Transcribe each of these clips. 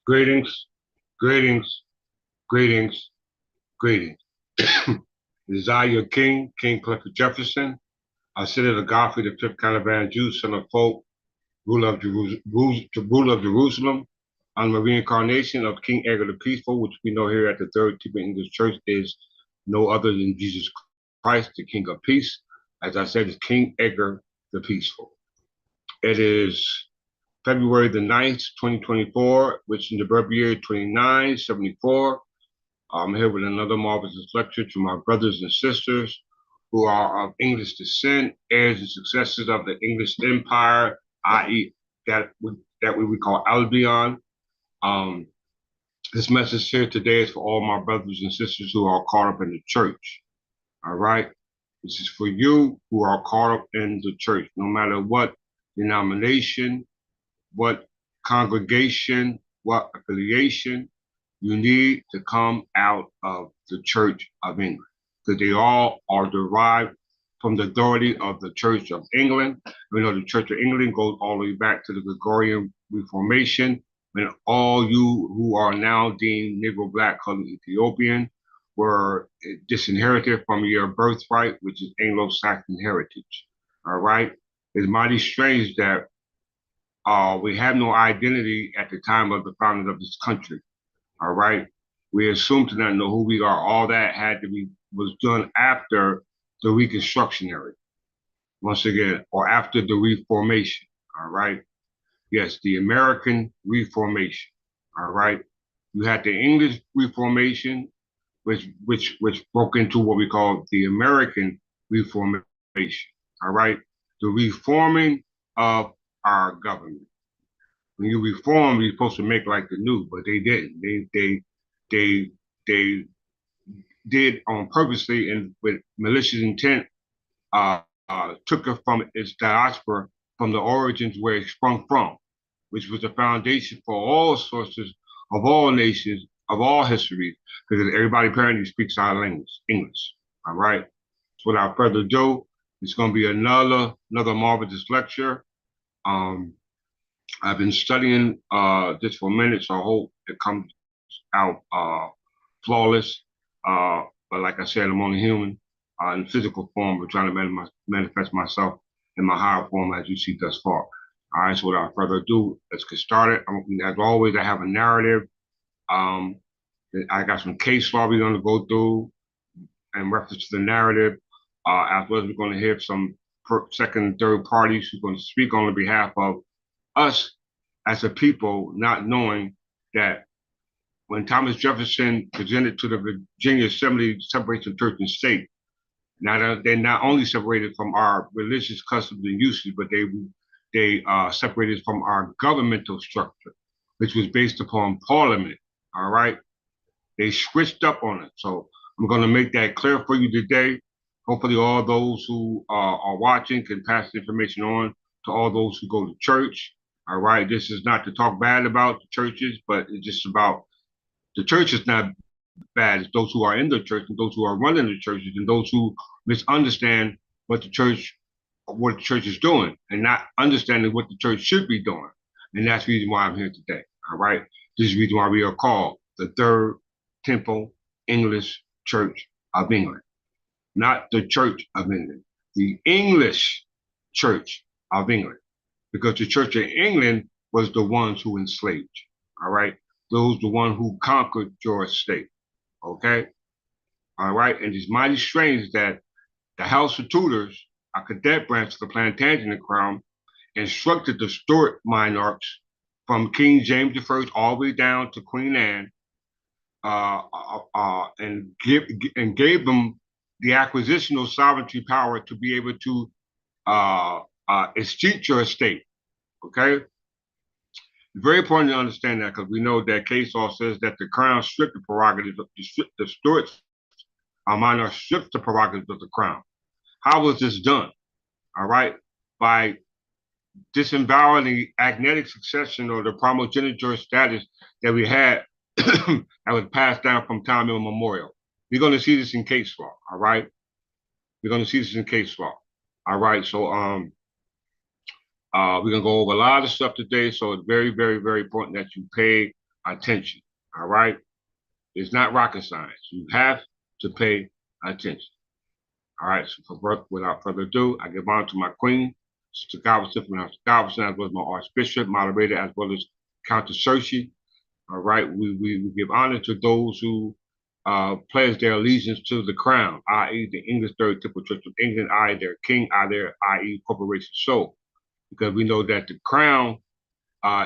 Greetings, greetings, greetings, greetings. It is I, your King, King Clifford Jefferson. I sit at the Godfrey, the fifth caravan Jew, son of folk, ruler of Jerusalem, on the reincarnation of King Edgar the Peaceful, which we know here at the Third Temple English Church is no other than Jesus Christ, the King of Peace. As I said, it's King Edgar the Peaceful. It is February the 9th, 2024, which in the birth year 2974. I'm here with another marvelous lecture to my brothers and sisters who are of English descent, heirs and successors of the English Empire, i.e. that we call Albion. This message here today is for all my brothers and sisters who are caught up in the church. All right? This is for you who are caught up in the church, no matter what denomination, what congregation, what affiliation. You need to come out of the Church of England, because they all are derived from the authority of the Church of England. We know the Church of England goes all the way back to the Gregorian Reformation, when all you who are now deemed Negro, Black, colored, Ethiopian were disinherited from your birthright, which is Anglo-Saxon heritage. All right? It's mighty strange that we have no identity at the time of the founding of this country. All right. We assume to not know who we are. All that was done after the Reconstructionary, once again, or after the Reformation. All right. Yes, the American Reformation. All right. You had the English Reformation, which broke into what we call the American Reformation. All right. The reforming of our government. When you reform, you're supposed to make like the new, but they didn't. They did on purposely and with malicious intent, took it from its diaspora, from the origins where it sprung from, which was the foundation for all sources of all nations, of all histories, because everybody apparently speaks our language, English. All right. So without further ado, it's going to be another marvelous lecture. I've been studying this for a minute, so I hope it comes out flawless. But like I said, I'm only human in physical form, but trying to manifest myself in my higher form as you see thus far. All right, so without further ado, let's get started. As always, I have a narrative. I got some case law we're going to go through in reference to the narrative, as well as we're going to hear some second and third parties who are going to speak on the behalf of us as a people, not knowing that when Thomas Jefferson presented to the Virginia Assembly separation of church and state, now they not only separated from our religious customs and usages, but they separated from our governmental structure, which was based upon Parliament. All right, they switched up on it. So I'm going to make that clear for you today. Hopefully, all those who are watching can pass the information on to all those who go to church. All right, this is not to talk bad about the churches, but it's just about the church is not bad. It's those who are in the church and those who are running the churches and those who misunderstand what the church is doing and not understanding what the church should be doing. And that's the reason why I'm here today. All right, this is the reason why we are called the Third Temple English Church of England, not the Church of England, the English Church of England. Because the Church of England was the ones who enslaved you, all right? Those the one who conquered your state, okay? All right, and it's mighty strange that the House of Tudors, a cadet branch of the Plantagenet crown, instructed the Stuart monarchs from King James I all the way down to Queen Anne, and gave them the acquisitional sovereignty power to be able to escheat your estate. Okay, it's very important to understand that because we know that case law says that the crown stripped the prerogatives of the Stuarts, monarch stripped the prerogatives of the crown. How was this done? All right, by disavowing the agnatic succession or the primogeniture status that we had that was passed down from time immemorial. We're going to see this in case law. All right, we're going to see this in case law. All right, so we're going to go over a lot of stuff today, so it's very, very, very important that you pay attention. All right? It's not rocket science. You have to pay attention. All right, so without further ado, I give honor to my queen, Sister Galveston from House Galveston, as well as my Archbishop, moderator, as well as Countess Cersei. All right, we give honor to those who pledge their allegiance to the crown, i.e., the English Third Temple Church of England, i.e., their king, i.e., Corporation Soul, because we know that the crown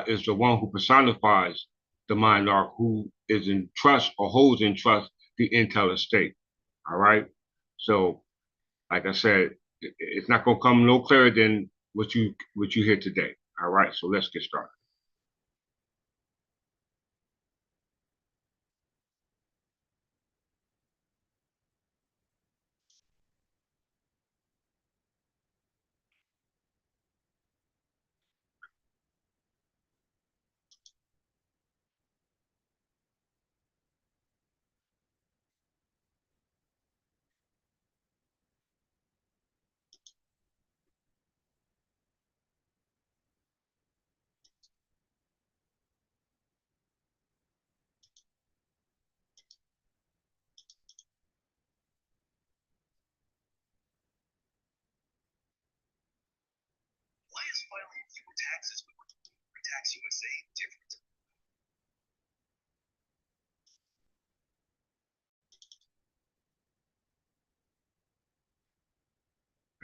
is the one who personifies the monarch who is in trust or holds in trust the entire estate. All right, so like I said, it's not going to come no clearer than what you hear today. All right, so let's get started. Why is filing fewer taxes with Tax USA different?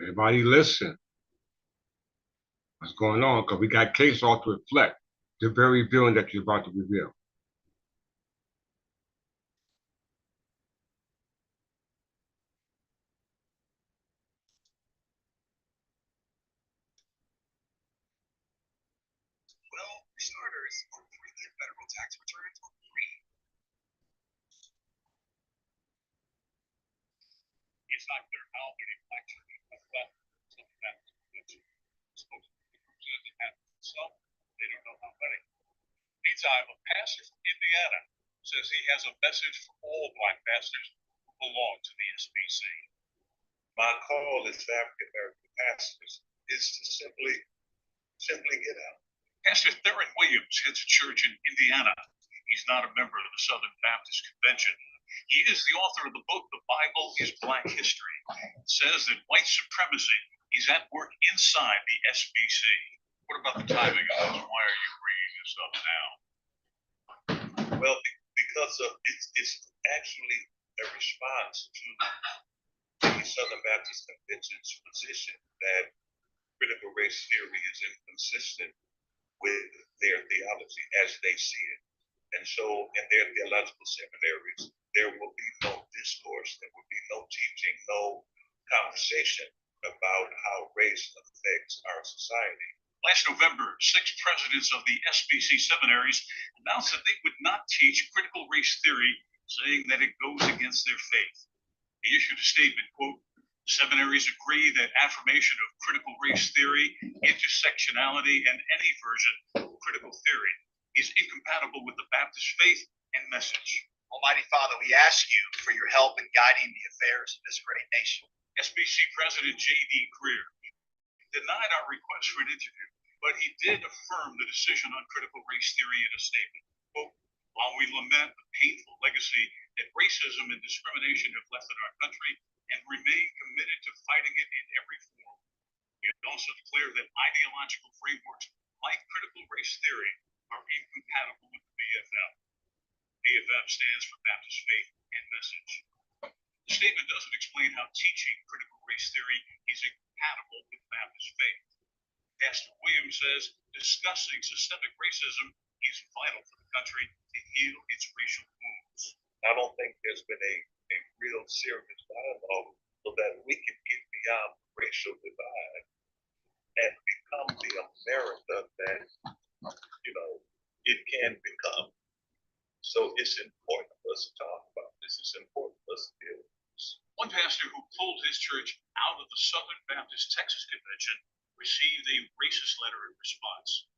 Everybody listen. What's going on? Because we got case law to reflect the very viewing that you're about to reveal. Well, for starters, our premium federal tax returns are free. It's not clear how many actually have left some of that convention. Supposed to be presented at some, they don't know how many. Meantime, a pastor from Indiana says he has a message for all black pastors who belong to the SBC. My call as African American pastors is to simply get out. Pastor Theron Williams heads a church in Indiana. He's not a member of the Southern Baptist Convention. He is the author of the book, The Bible is Black History. It says that white supremacy is at work inside the SBC. What about the timing of this? Why are you bringing this up now? Well, because of it's actually a response to the Southern Baptist Convention's position that critical race theory is inconsistent with their theology as they see it. And so in their theological seminaries, there will be no discourse, there will be no teaching, no conversation about how race affects our society. Last November, 6 presidents of the SBC seminaries announced that they would not teach critical race theory, saying that it goes against their faith. They issued a statement, quote, seminaries agree that affirmation of critical race theory, intersectionality, and any version of critical theory is incompatible with the Baptist faith and message. Almighty Father, we ask you for your help in guiding the affairs of this great nation. SBC President J.D. Greer denied our request for an interview, but he did affirm the decision on critical race theory in a statement. Quote, while we lament the painful legacy that racism and discrimination have left in our country and remain committed to fighting it in every form, we also declare that ideological frameworks like critical race theory are incompatible with the BFM. BFM stands for Baptist Faith and Message. The statement doesn't explain how teaching critical race theory is incompatible with Baptist faith. Pastor Williams says discussing systemic racism is vital for the country to heal its racial wounds. I don't think there's been a real serious dialogue so that we can get beyond racial divide and become the America that, it can become. So it's important for us to talk about this. It's important for us to deal with this. One pastor who pulled his church out of the Southern Baptist Texas Convention received a racist letter in response.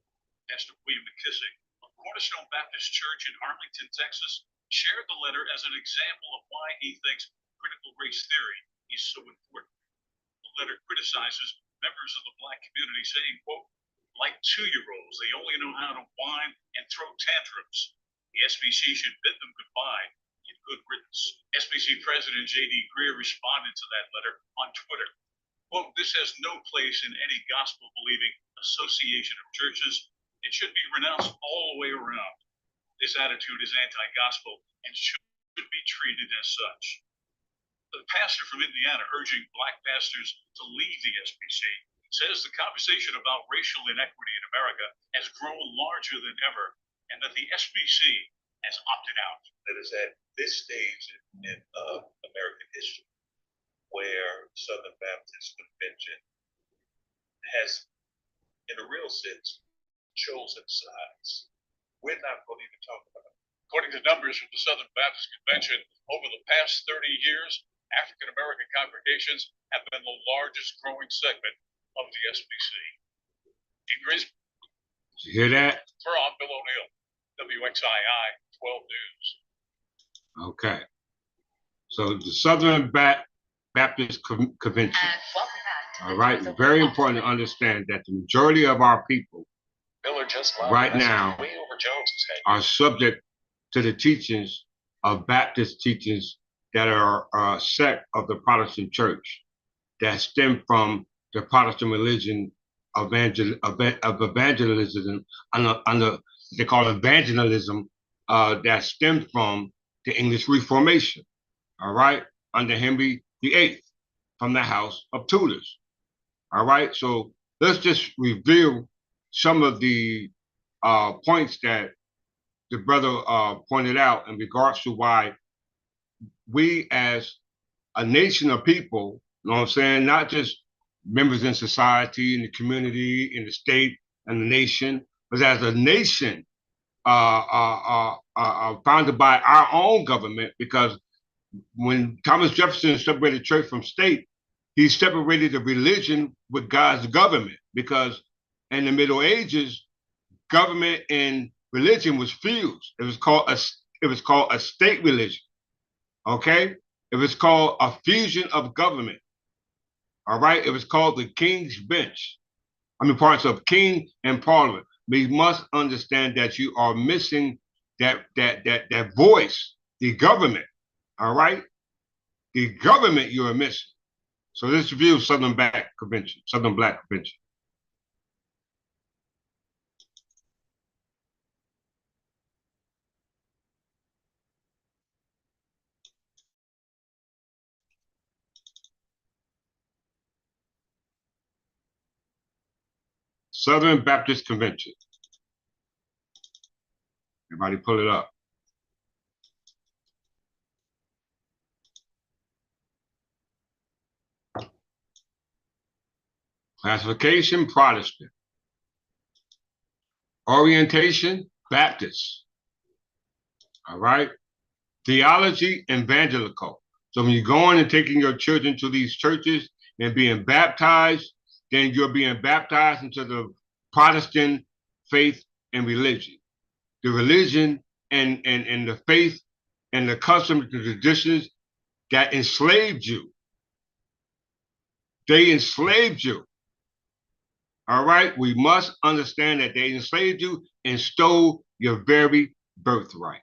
Pastor William McKissick of Cornerstone Baptist Church in Arlington, Texas, shared the letter as an example of why he thinks critical race theory is so important. The letter criticizes members of the Black community, saying, quote, like 2-year-olds, they only know how to whine and throw tantrums. The SBC should bid them goodbye in good riddance. SBC President J.D. Greer responded to that letter on Twitter. Quote, "This has no place in any gospel-believing association of churches. It should be renounced all the way around. This attitude is anti-gospel and should be treated as such." The pastor from Indiana urging Black pastors to leave the SBC says the conversation about racial inequity in America has grown larger than ever and that the SBC has opted out. That is at this stage in American history where Southern Baptist Convention has, in a real sense, chosen sides. We're not going to even talk about it. According to numbers from the Southern Baptist Convention, over the past 30 years, African American congregations have been the largest growing segment of the SBC. In Grisby, Did you hear that? I'm Bill O'Neill, WXII 12 News. Okay. So the Southern Baptist Convention. All right. Very important to understand that the majority of our people right now are subject to the teachings of Baptist teachings that are a sect of the Protestant church that stem from the Protestant religion of evangelism, they call it evangelism, that stems from the English Reformation, all right, under Henry VIII from the House of Tudors, all right? So let's just review some of the points that the brother pointed out in regards to why we as a nation of people, you know what I'm saying, not just members in society, in the community, in the state, and the nation, but as a nation founded by our own government, because when Thomas Jefferson separated church from state, he separated the religion with God's government, because in the Middle Ages, government and religion was fused. It was called a state religion. Okay, it was called a fusion of government. All right, it was called the King's Bench. Parts of King and Parliament. We must understand that you are missing that voice, the government. All right, the government you are missing. So let's review Southern Black Convention. Southern Baptist Convention. Everybody pull it up. Classification, Protestant. Orientation, Baptist. All right. Theology, evangelical. So when you're going and taking your children to these churches and being baptized, then you're being baptized into the Protestant faith and religion. The religion and the faith and the customs and traditions that enslaved you. They enslaved you. All right? We must understand that they enslaved you and stole your very birthright.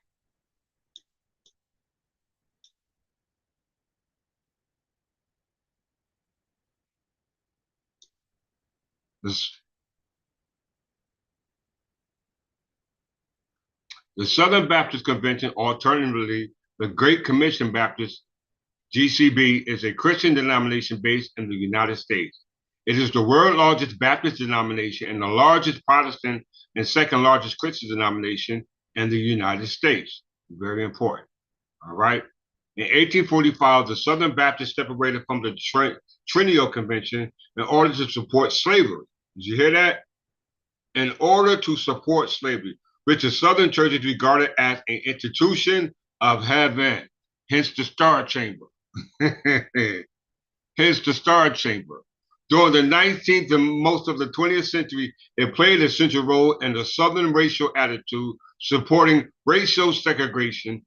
The Southern Baptist Convention, alternatively, the Great Commission Baptist, GCB, is a Christian denomination based in the United States. It is the world's largest Baptist denomination and the largest Protestant and second largest Christian denomination in the United States. Very important. All right. In 1845, the Southern Baptists separated from the Triennial Convention in order to support slavery. Did you hear that? In order to support slavery, which the Southern Church is regarded as an institution of heaven, hence the Star Chamber. Hence the Star Chamber. During the 19th and most of the 20th century, it played a central role in the Southern racial attitude, supporting racial segregation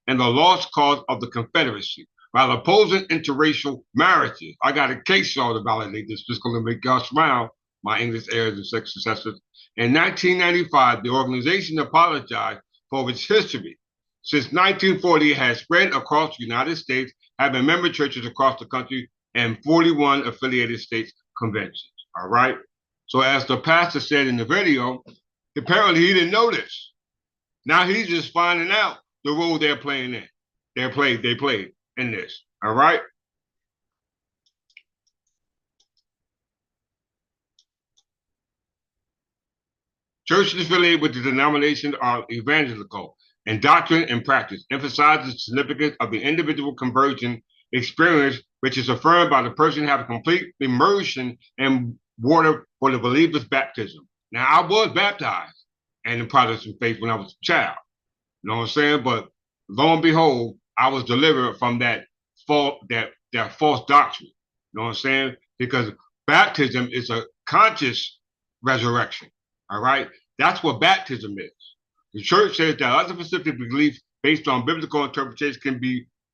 and the lost cause of the Confederacy, while opposing interracial marriages. I got a case law to validate this. Just going to make y'all smile, my English heirs and successors. In 1995, the organization apologized for its history. Since 1940, it has spread across the United States, having member churches across the country and 41 affiliated states conventions. All right. So as the pastor said in the video, apparently he didn't know this. Now he's just finding out the role they're playing in. They played in this. All right. Churches affiliated with the denomination are evangelical in doctrine and practice, emphasizes the significance of the individual conversion experience, which is affirmed by the person having complete immersion in water for the believer's baptism. Now, I was baptized in the Protestant faith when I was a child. You know what I'm saying? But lo and behold, I was delivered from that false doctrine. You know what I'm saying? Because baptism is a conscious resurrection. All right? That's what baptism is. The church says that other specific beliefs based on biblical interpretation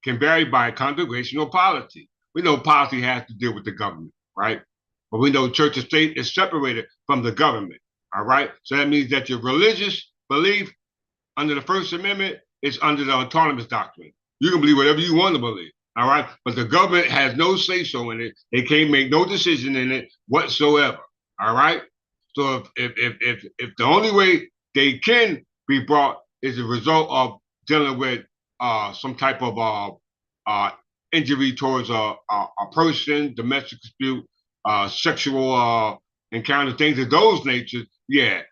can vary by congregational polity. We know polity has to deal with the government, right? But we know church and state is separated from the government. All right? So that means that your religious belief under the First Amendment is under the autonomous doctrine. You can believe whatever you want to believe. All right? But the government has no say-so in it. They can't make no decision in it whatsoever. All right? So if the only way they can be brought is a result of dealing with some type of injury towards a person, domestic dispute, sexual encounter, things of those natures, yeah,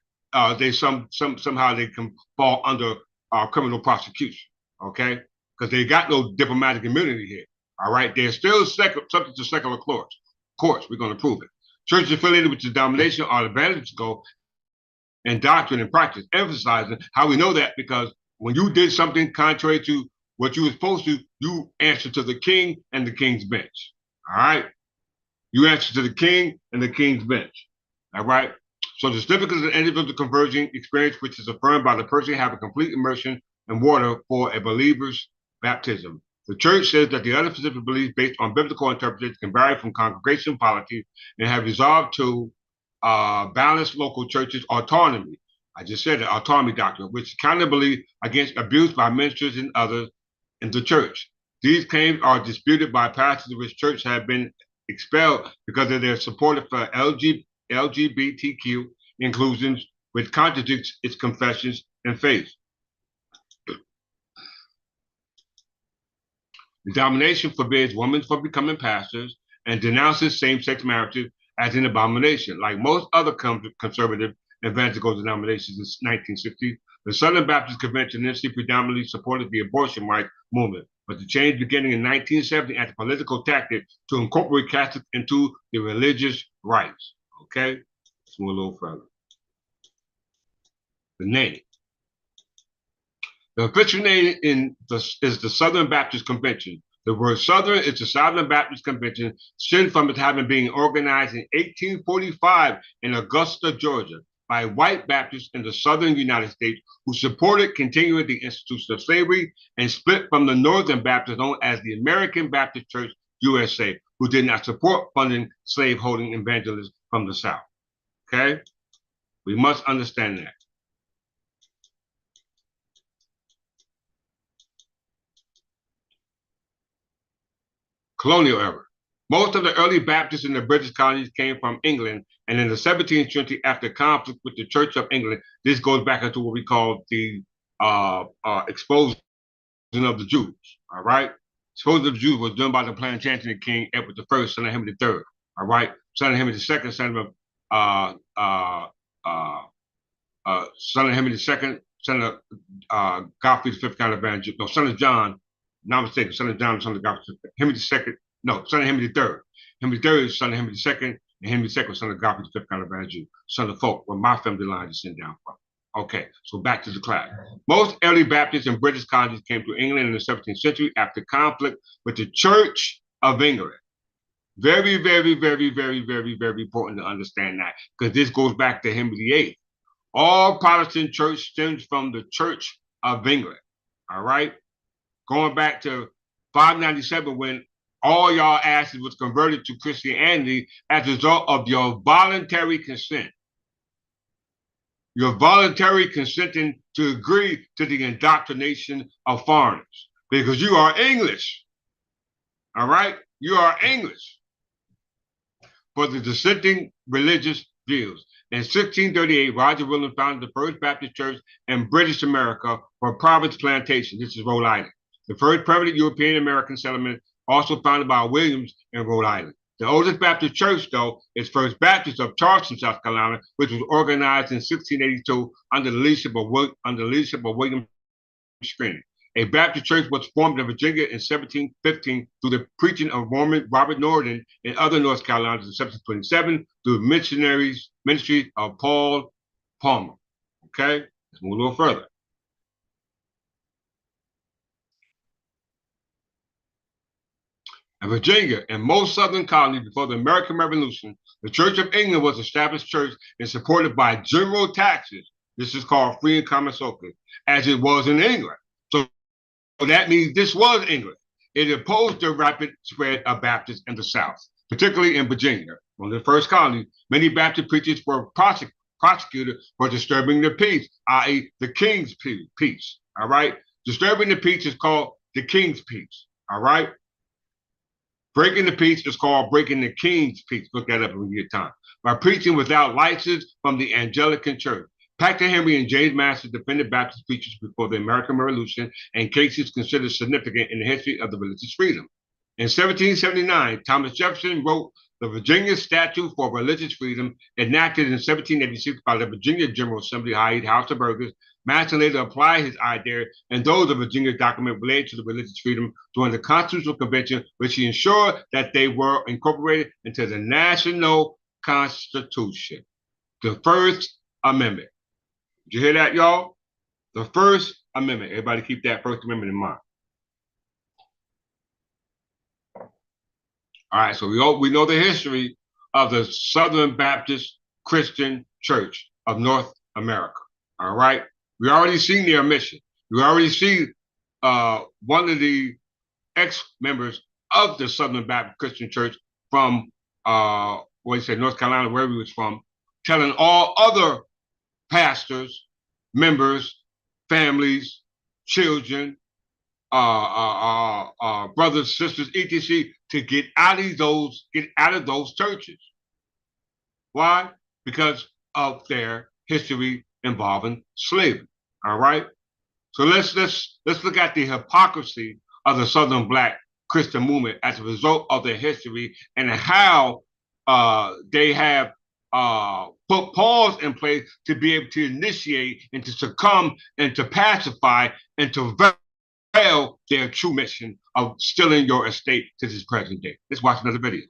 they somehow they can fall under criminal prosecution, okay? Because they got no diplomatic immunity here, all right? They're still subject to secular courts. Of course, we're going to prove it. Churches affiliated with the denomination are evangelical in doctrine and practice, emphasizing how we know that because when you did something contrary to what you were supposed to, you answer to the king and the king's bench. All right? You answer to the king and the king's bench. All right? So the significance of the individual conversion experience, which is affirmed by the person having complete immersion in water for a believer's baptism. The church says that the other specific beliefs based on biblical interpretation can vary from congregation polity and have resolved to balance local churches' autonomy. I just said the autonomy doctrine, which accountability against abuse by ministers and others in the church. These claims are disputed by pastors which church have been expelled because of their support for LGBTQ inclusions, which contradicts its confessions and faith. The denomination forbids women from becoming pastors and denounces same-sex marriages as an abomination. Like most other conservative evangelical denominations in 1960, the Southern Baptist Convention initially predominantly supported the abortion rights movement, but the change beginning in 1970 as a political tactic to incorporate Catholics into the religious rights. Okay, let's move a little further. The name. The official name is the Southern Baptist Convention. The word Southern is the Southern Baptist Convention, stemmed from it having been organized in 1845 in Augusta, Georgia, by white Baptists in the southern United States who supported continuing the institution of slavery and split from the Northern Baptists known as the American Baptist Church USA, who did not support funding slaveholding evangelists from the South. Okay? We must understand that. Colonial era. Most of the early Baptists in the British colonies came from England, and in the 17th century, after conflict with the Church of England, this goes back into what we call the expulsion of the Jews. All right, expulsion of the Jews was done by the Plantagenet King Edward I, son of Henry III. All right, son of Henry II, son of Henry II, son of Godfrey V, kind of evangel. No, son of John. Not mistaken, son of John, son of Godfrey II. Henry II, no, son of Henry III. Henry III is son of Henry II, and Henry II, son of Godfrey V, kind of evangel, son of folk, where my family line descend down from. Okay, so back to the class. Most early Baptists in British colonies came to England in the 17th century after conflict with the Church of England. Very, very, very, very, very, very important to understand that, because this goes back to Henry VIII. All Protestant church stems from the Church of England. All right? Going back to 597 when all y'all asses was converted to Christianity as a result of your voluntary consent. You're voluntarily consenting to agree to the indoctrination of foreigners because you are English. All right? You are English for the dissenting religious views. In 1638, Roger Williams founded the first Baptist church in British America for Providence Plantation. This is Rhode Island. The first permanent European American settlement, also founded by Williams in Rhode Island. The oldest Baptist church, though, is First Baptist of Charleston, South Carolina, which was organized in 1682 under the leadership of William Screening. A Baptist church was formed in Virginia in 1715 through the preaching of Robert Norton and other North Carolinas in 1727 through the ministry of Paul Palmer. Okay, let's move a little further. In Virginia and most southern colonies before the American Revolution, the Church of England was an established church and supported by general taxes. This is called free and common soccage, as it was in England. So that means this was England. It opposed the rapid spread of Baptists in the South, particularly in Virginia. One of the first colonies, many Baptist preachers were prosecuted for disturbing the peace, i.e. the king's peace, all right? Disturbing the peace is called the king's peace, all right? Breaking the peace is called breaking the king's peace. Look that up when you get time. By preaching without license from the Anglican Church. Patrick Henry and James Masters defended Baptist preachers before the American Revolution and cases considered significant in the history of the religious freedom. In 1779, Thomas Jefferson wrote the Virginia Statute for Religious Freedom, enacted in 1786 by the Virginia General Assembly, i.e. House of Burgesses. Madison later applied his idea and those of Virginia document related to the religious freedom during the Constitutional Convention, which he ensured that they were incorporated into the national Constitution. The First Amendment. Did you hear that, y'all? The First Amendment. Everybody keep that First Amendment in mind. All right, so we know the history of the Southern Baptist Christian Church of North America. All right, we already seen their mission. We already see one of the ex-members of the Southern Baptist Christian Church from North Carolina, wherever he was from, telling all other pastors, members, families, children, brothers, sisters, etc., to get out of those churches. Why? Because of their history involving slavery. All right. So let's look at the hypocrisy of the Southern Black Christian movement as a result of their history and how they have put pause in place to be able to initiate and to succumb and to pacify and to fail their true mission of stealing your estate to this present day. Let's watch another video.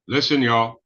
Listen, y'all.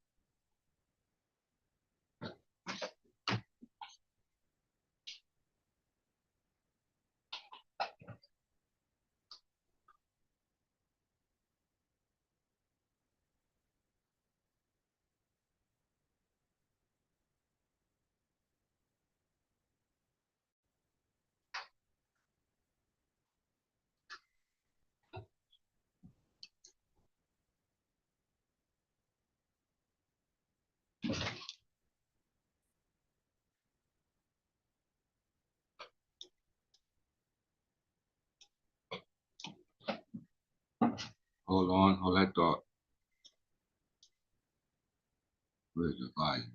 Hold that thought. Where's the volume?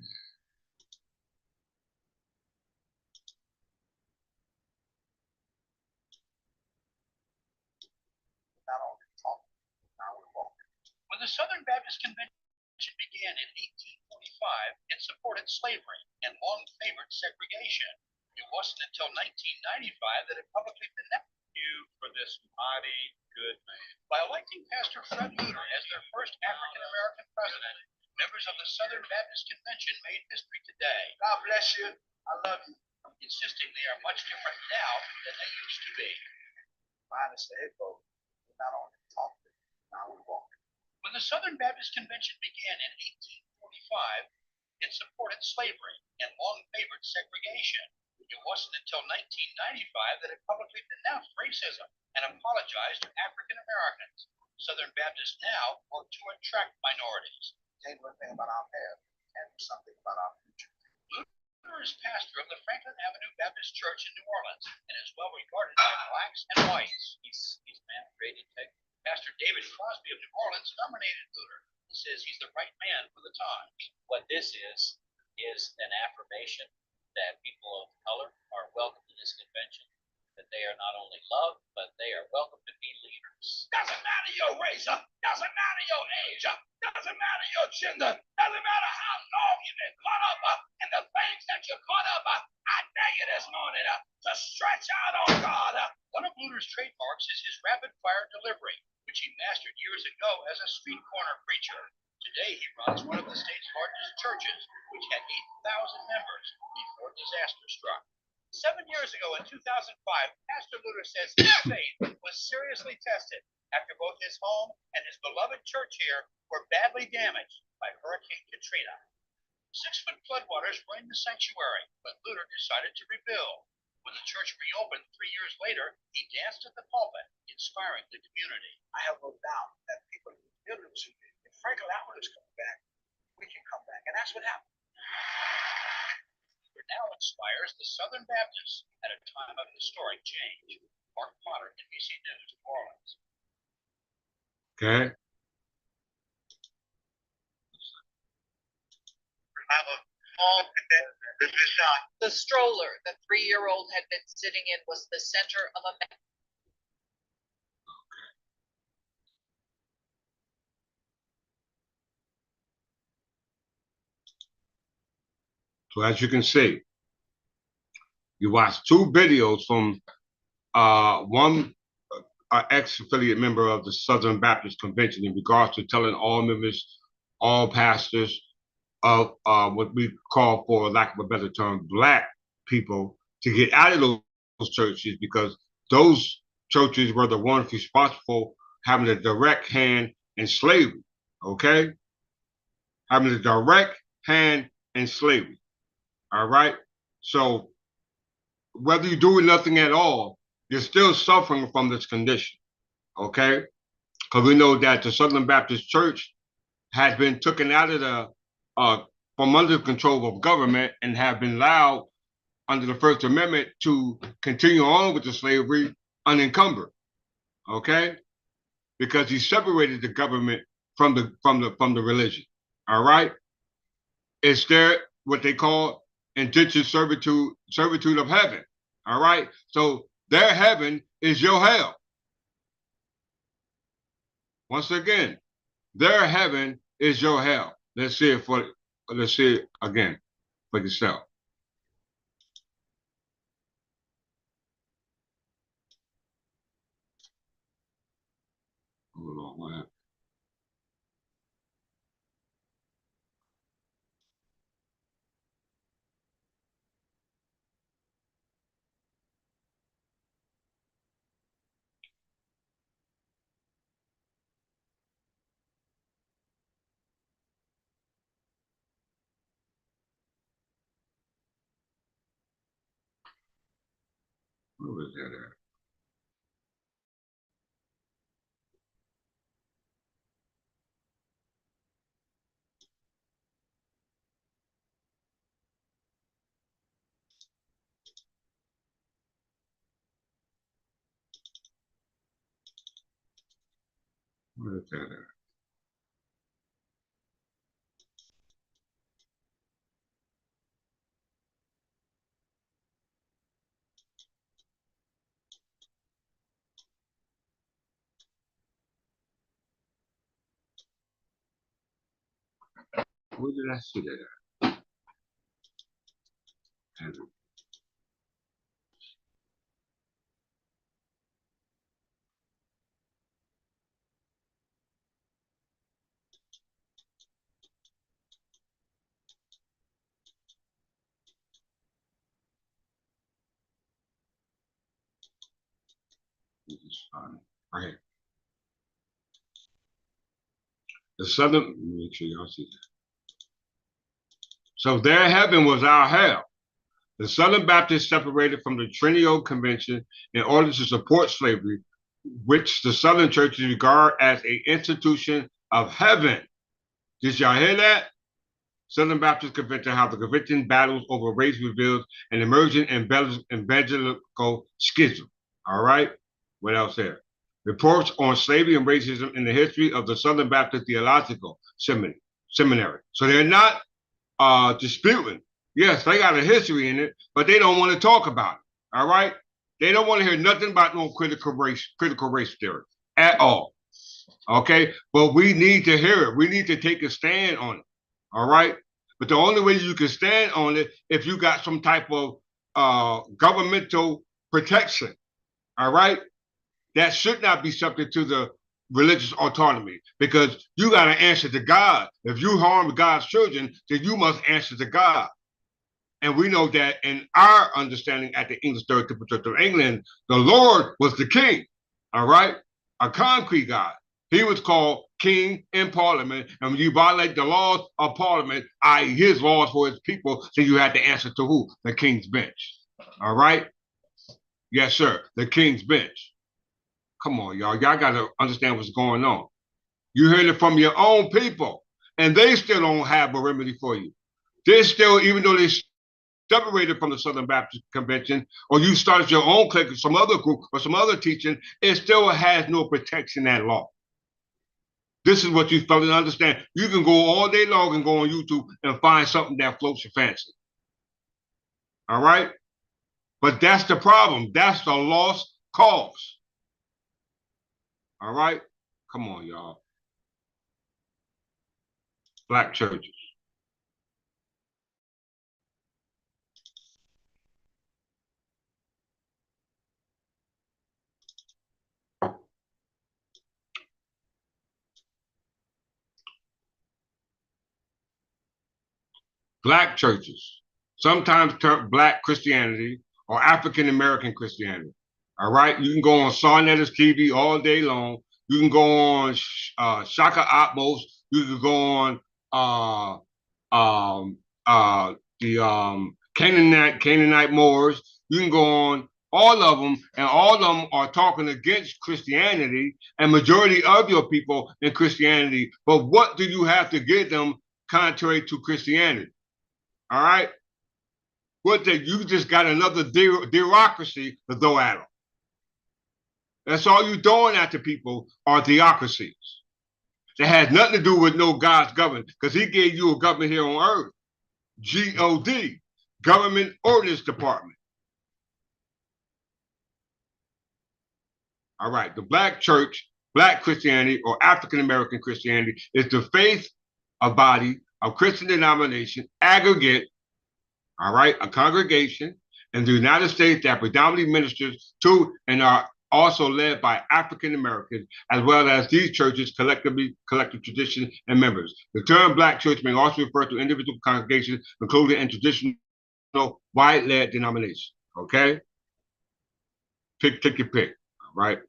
When the Southern Baptist Convention began in 1845, it supported slavery and long favored segregation. It wasn't until 1995 that it publicly denounced you for this mighty good man. By electing Pastor Fred Luter as their first African-American president, members of the Southern Baptist Convention made history today. God bless you. I love you. Insisting they are much different now than they used to be. Minus the head vote. Not only talking, now we walk. When the Southern Baptist Convention began in 1845, It supported slavery and long favored segregation. It wasn't until 1995 that it publicly denounced racism and apologized to African Americans. Southern Baptists now work to attract minorities. Say one thing about our past and something about our future. Luther is pastor of the Franklin Avenue Baptist Church in New Orleans and is well regarded by blacks and whites. He's a man of great integrity. Pastor David Crosby of New Orleans nominated Luther. He says he's the right man for the times. What this is an affirmation that people of color are welcome to this convention, that they are not only loved, but they are welcome to be leaders. Doesn't matter your race, doesn't matter your age, doesn't matter your gender, doesn't matter how long you've been caught up in the things that you're caught up. I dare you this morning to stretch out on God. One of Luther's trademarks is his rapid-fire delivery, which he mastered years ago as a street corner preacher. Today, he runs one of the state's largest churches, which had 8,000 members before disaster struck. 7 years ago, in 2005, Pastor Luther says his faith was seriously tested after both his home and his beloved church here were badly damaged by Hurricane Katrina. 6-foot floodwaters ruined the sanctuary, but Luther decided to rebuild. When the church reopened 3 years later, he danced at the pulpit, inspiring the community. I have no doubt that people in the buildings, if Franklin Avenue is coming back, we can come back. And that's what happened. Luther now inspires the Southern Baptists at a time of historic change. Mark Potter, NBC News, New Orleans. Okay. The stroller the 3-year-old had been sitting in was the center of a mess. So as you can see, you watched 2 videos from one ex-affiliate member of the Southern Baptist Convention in regards to telling all members, all pastors of what we call, for lack of a better term, black people, to get out of those churches, because those churches were the ones responsible for having a direct hand in slavery, okay? Having a direct hand in slavery, all right? So whether you're doing nothing at all, you're still suffering from this condition, okay? Because we know that the Southern Baptist Church has been taken out of the from under the control of government and have been allowed under the First Amendment to continue on with the slavery unencumbered, okay? Because he separated the government from the religion, all right? It's their what they call indentured servitude of heaven, all right? So their heaven is your hell. Once again, their heaven is your hell. Let's see it again for yourself. Hold on, what happened? Where was that at? Where is that at? Where did I see that at? Right here. The Southern, let me make sure y'all see that. So their heaven was our hell. The Southern Baptists separated from the Trinity Convention in order to support slavery, which the Southern churches regard as an institution of heaven. Did y'all hear that? Southern Baptist Convention, how the convention battles over race reveals an emerging evangelical schism. All right? What else here? Reports on slavery and racism in the history of the Southern Baptist Theological Seminary. So they're not disputing. Yes, they got a history in it, but they don't want to talk about it. All right? They don't want to hear nothing about no critical race theory at all. Okay? But we need to hear it. We need to take a stand on it. All right? But the only way you can stand on it if you got some type of governmental protection. All right? That should not be subject to the religious autonomy, because you got to answer to God. If you harm God's children, then you must answer to God. And we know that in our understanding at the English Third Temple Church of England, the Lord was the king, all right? A concrete God. He was called king in parliament. And when you violate the laws of parliament, i.e. his laws for his people, then you have to answer to who? The king's bench, all right? Yes, sir, the king's bench. Come on, y'all. Y'all got to understand what's going on. You heard it from your own people, and they still don't have a remedy for you. They still, even though they separated from the Southern Baptist Convention, or you started your own clique or some other group or some other teaching, it still has no protection at law. This is what you fail to understand. You can go all day long and go on YouTube and find something that floats your fancy. All right? But that's the problem. That's the lost cause. All right? Come on, y'all. Black churches. Black churches, sometimes termed Black Christianity or African American Christianity. All right, you can go on Sarnetta's TV all day long. You can go on Shaka Atmos. You can go on the Canaanite Moors. You can go on all of them, and all of them are talking against Christianity and majority of your people in Christianity. But what do you have to give them contrary to Christianity? All right? What you just got another bureaucracy to throw at them. That's all you're throwing at the people are theocracies. That has nothing to do with no God's government, because he gave you a government here on earth. G-O-D, Government Ordinance Department. All right, the Black church, Black Christianity, or African American Christianity is the faith, a body, of Christian denomination, aggregate, all right, a congregation in the United States that predominantly ministers to and are also led by African Americans, as well as these churches collective tradition and members. The term Black church may also refer to individual congregations included in traditional white-led denominations, okay? Pick your pick, all right?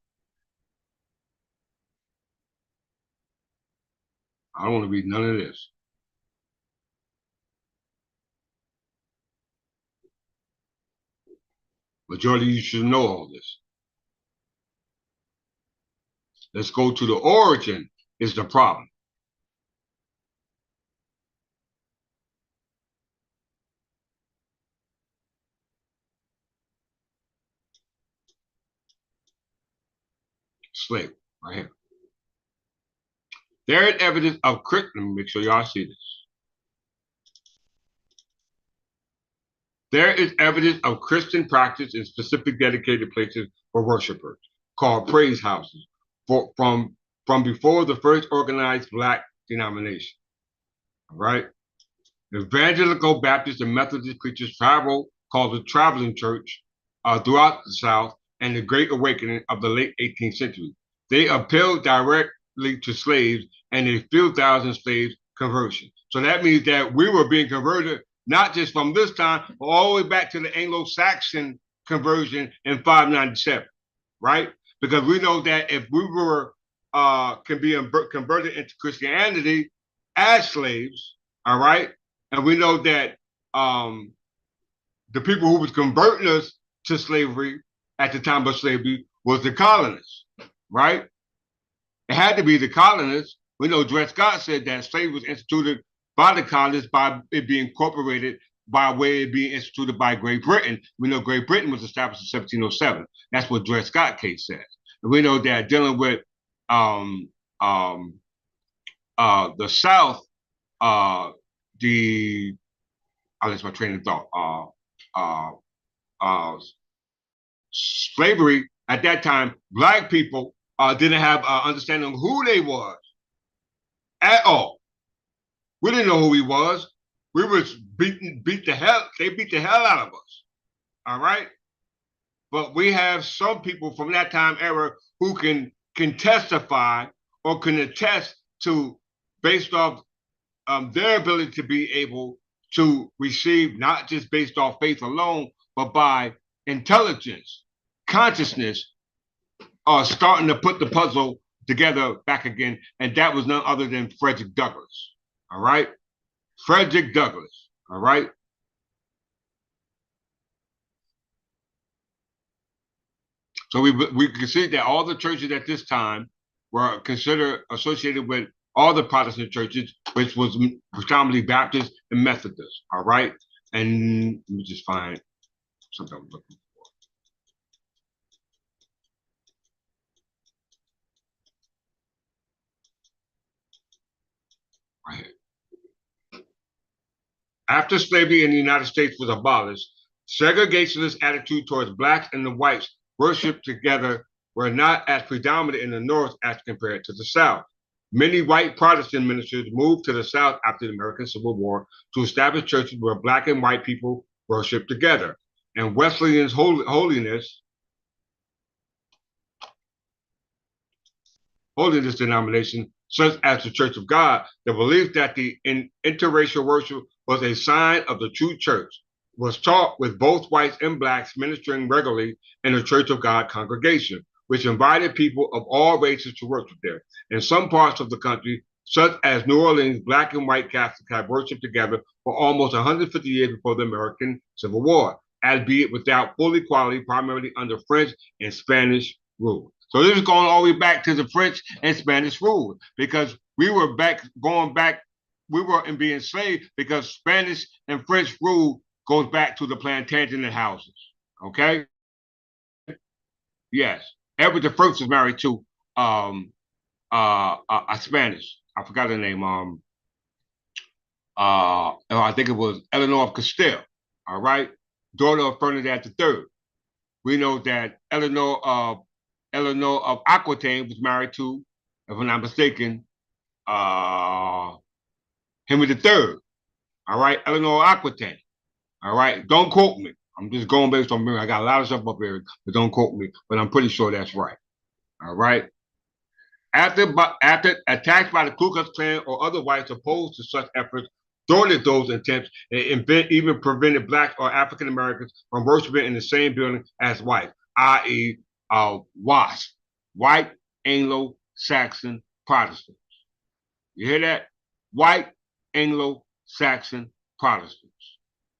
I don't want to read none of this. Majority of you should know all this. Let's go to the origin is the problem. Slave, right here. There is evidence of Christian, make sure y'all see this. There is evidence of Christian practice in specific dedicated places for worshipers, called praise houses, from before the first organized Black denomination. All right? Evangelical Baptist and Methodist preachers traveled, called the traveling church, throughout the South and the Great Awakening of the late 18th century. They appealed directly to slaves and a few thousand slaves conversion. So that means that we were being converted not just from this time, but all the way back to the Anglo-Saxon conversion in 597, right? Because we know that if we were can be converted into Christianity as slaves, all right, And we know that the people who was converting us to slavery at the time of slavery was the colonists, right? It had to be the colonists. We know Dred Scott said that slavery was instituted by the colonists by it being incorporated by way of being instituted by Great Britain. We know Great Britain was established in 1707. That's what Dred Scott case says. And we know that dealing with um, um, the South, the I lost my train of thought. Slavery at that time, black people didn't have understanding of who they was at all. We didn't know who he was. We was beat the hell. They beat the hell out of us. All right. But we have some people from that time era who can testify or can attest to, based off their ability to be able to receive, not just based off faith alone, but by intelligence, consciousness, starting to put the puzzle together back again. And that was none other than Frederick Douglass. All right. Frederick Douglass. All right. So we can see that all the churches at this time were considered associated with all the Protestant churches, which was predominantly Baptist and Methodist. All right. And let me just find something I'm looking for. Right here. After slavery in the United States was abolished, segregationist attitude towards blacks and the whites worshiped together were not as predominant in the North as compared to the South. Many white Protestant ministers moved to the South after the American Civil War to establish churches where black and white people worshiped together. And Wesleyan's holiness denomination, such as the Church of God, the belief that the interracial worship was a sign of the true church, was taught with both whites and blacks ministering regularly in the Church of God congregation, which invited people of all races to worship there. In some parts of the country, such as New Orleans, black and white Catholics have worshiped together for almost 150 years before the American Civil War, albeit without full equality, primarily under French and Spanish rule. So this is going all the way back to the French and Spanish rule, because we were we were being enslaved because Spanish and French rule goes back to the Plantagenet houses. Okay? Yes. Edward the First was married to a Spanish. I forgot her name. I think it was Eleanor of Castile. All right, daughter of Ferdinand III. We know that Eleanor of Aquitaine was married to, if I'm not mistaken, Henry III. All right, Eleanor of Aquitaine. All right, don't quote me. I'm just going based on memory. I got a lot of stuff up here, but don't quote me. But I'm pretty sure that's right. All right. After attacks by the Ku Klux Klan or other whites opposed to such efforts, thwarted those attempts and even prevented blacks or African Americans from worshiping in the same building as whites, i.e., WASP, white Anglo-Saxon Protestants. You hear that? White Anglo-Saxon Protestants.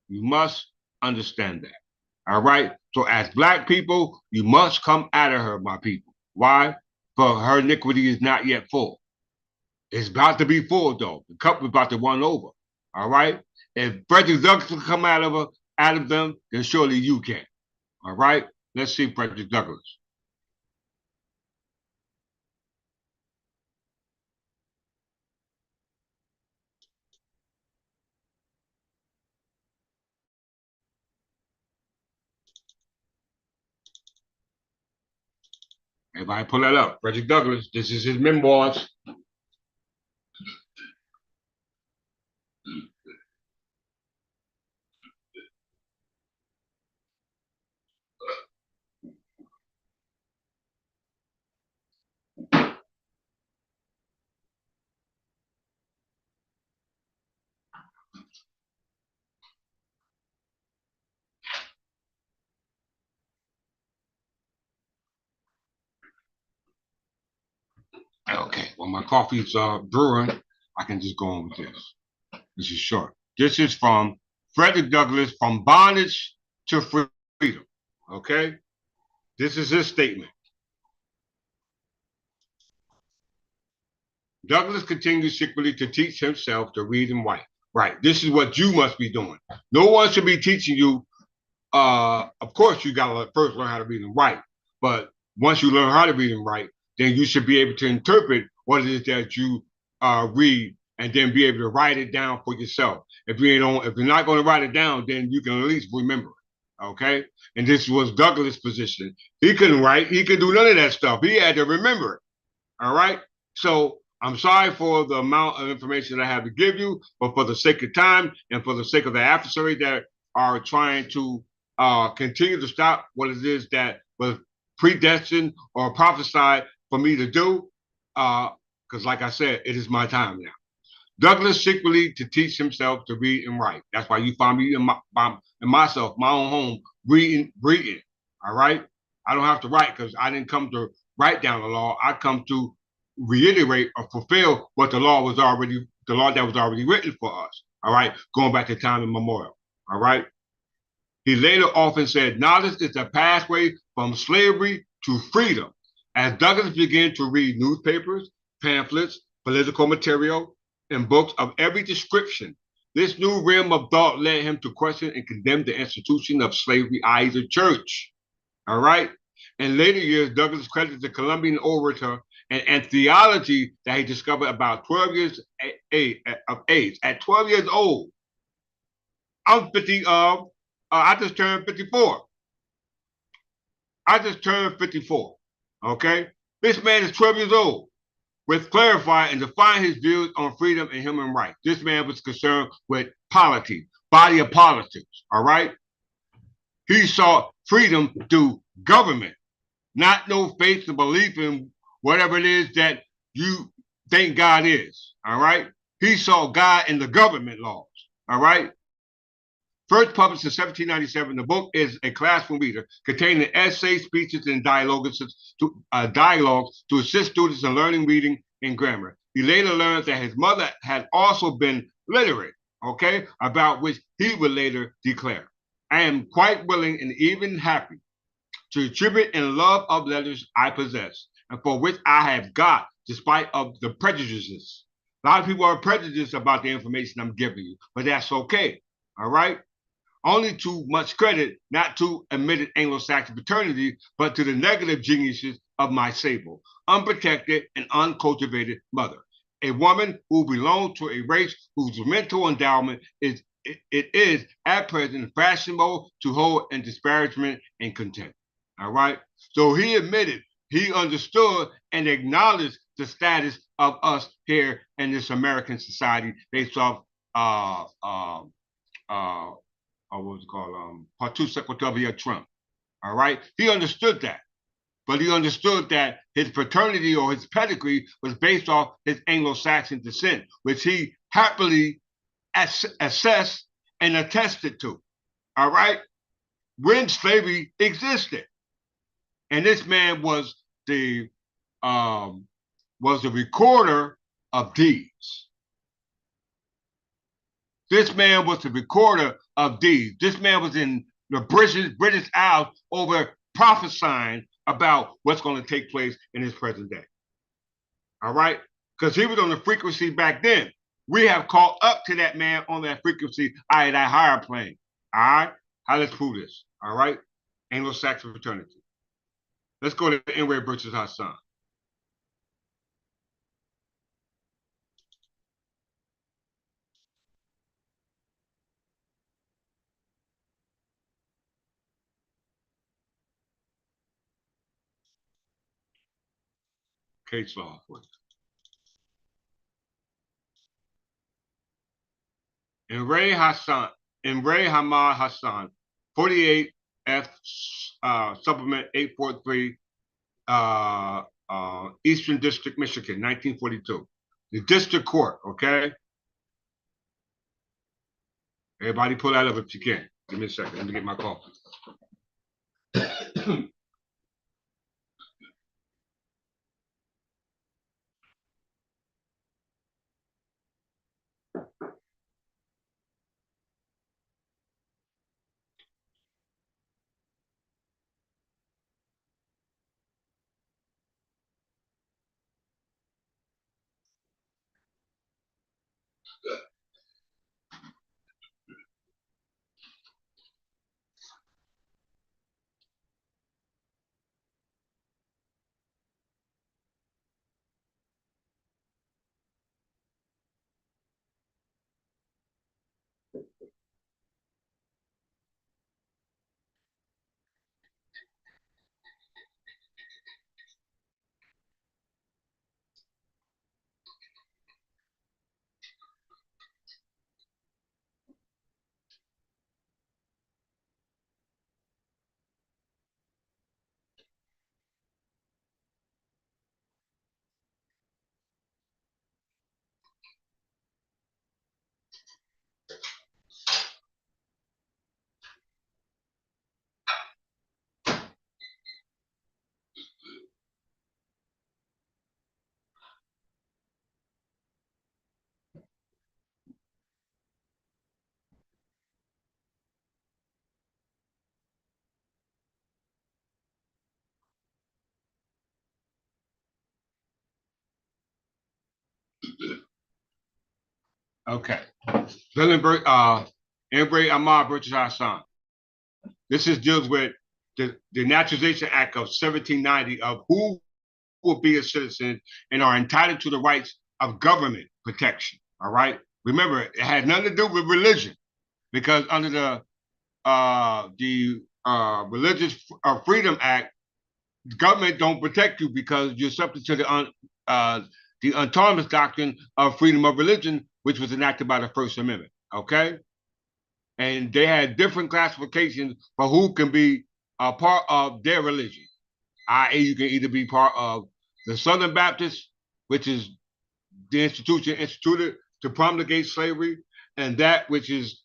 You must understand that. All right? So as black people, you must come out of her, my people. Why? For her iniquity is not yet full. It's about to be full, though. The cup is about to run over. All right? If Frederick Douglass can come out of them, then surely you can. All right? Let's see Frederick Douglass. Everybody pull that up. Frederick Douglass. This is his memoirs. Okay, well, my coffee's brewing. I can just go on with this. This is short. This is from Frederick Douglass, From Bondage to Freedom. Okay? This is his statement. Douglass continues secretly to teach himself to read and write. Right. This is what you must be doing. No one should be teaching you. Of course, you got to first learn how to read and write. But once you learn how to read and write, then you should be able to interpret what it is that you read, and then be able to write it down for yourself. If you're not going to write it down, then you can at least remember it. Okay. And this was Douglass' position. He couldn't write. He could do none of that stuff. He had to remember it. All right. So I'm sorry for the amount of information that I have to give you, but for the sake of time and for the sake of the adversary that are trying to continue to stop what it is that was predestined or prophesied for me to do, because like I said, it is my time now. Douglass secretly to teach himself to read and write. That's why you find me in myself, my own home, reading. All right. I don't have to write because I didn't come to write down the law. I come to reiterate or fulfill what the law that was already written for us. All right. Going back to time immemorial. All right. He later often said, knowledge is the pathway from slavery to freedom. As Douglass began to read newspapers, pamphlets, political material, and books of every description, this new realm of thought led him to question and condemn the institution of slavery, i.e. the church. All right. In later years, Douglass credited the Columbian orator and theology that he discovered about 12 years of age. At 12 years old, I'm 50. I just turned 54. Okay, this man is 12 years old. With clarify and define his views on freedom and human rights. This man was concerned with polity, body of politics. All right, he saw freedom through government, not no faith and belief in whatever it is that you think God is. All right. He saw God in the government laws. All right. First published in 1797, the book is a classroom reader containing essays, speeches, and dialogues to assist students in learning, reading, and grammar. He later learned that his mother had also been literate, okay, about which he would later declare. I am quite willing and even happy to attribute in love of letters I possess, and for which I have got, despite of the prejudices. A lot of people are prejudiced about the information I'm giving you, but that's okay, all right? Only to much credit, not to admitted Anglo-Saxon paternity, but to the negative geniuses of my sable, unprotected and uncultivated mother, a woman who belonged to a race whose mental endowment is at present fashionable to hold in disparagement and contempt. All right. So he admitted, he understood and acknowledged the status of us here in this American society based off what was it called? Partout Secretary Trump. All right. He understood that. But he understood that his paternity or his pedigree was based off his Anglo-Saxon descent, which he happily assessed and attested to. All right. When slavery existed. And this man was the recorder of deeds. This man was the recorder of deeds. This man was in the British Isles over prophesying about what's going to take place in his present day. All right? Because he was on the frequency back then. We have caught up to that man on that frequency, that higher plane. All right? How let's prove this. All right? Anglo-Saxon fraternity. Let's go to Enway versus Hassan. Case law. Enway Hamad Hassan, 48 F supplement 843, Eastern District, Michigan, 1942. The district court, okay? Everybody pull that up if you can. Give me a second. Let me get my coffee. Okay. Villenberg, Embrace Ahmad British Hassan. This is deals with the Naturalization Act of 1790 of who will be a citizen and are entitled to the rights of government protection. All right. Remember, it had nothing to do with religion, because under the Religious Freedom Act, the government don't protect you because you're subject to the autonomous doctrine of freedom of religion, which was enacted by the First Amendment. Okay. And they had different classifications for who can be a part of their religion. I.e., you can either be part of the Southern Baptists, which is the institution instituted to promulgate slavery, and that which is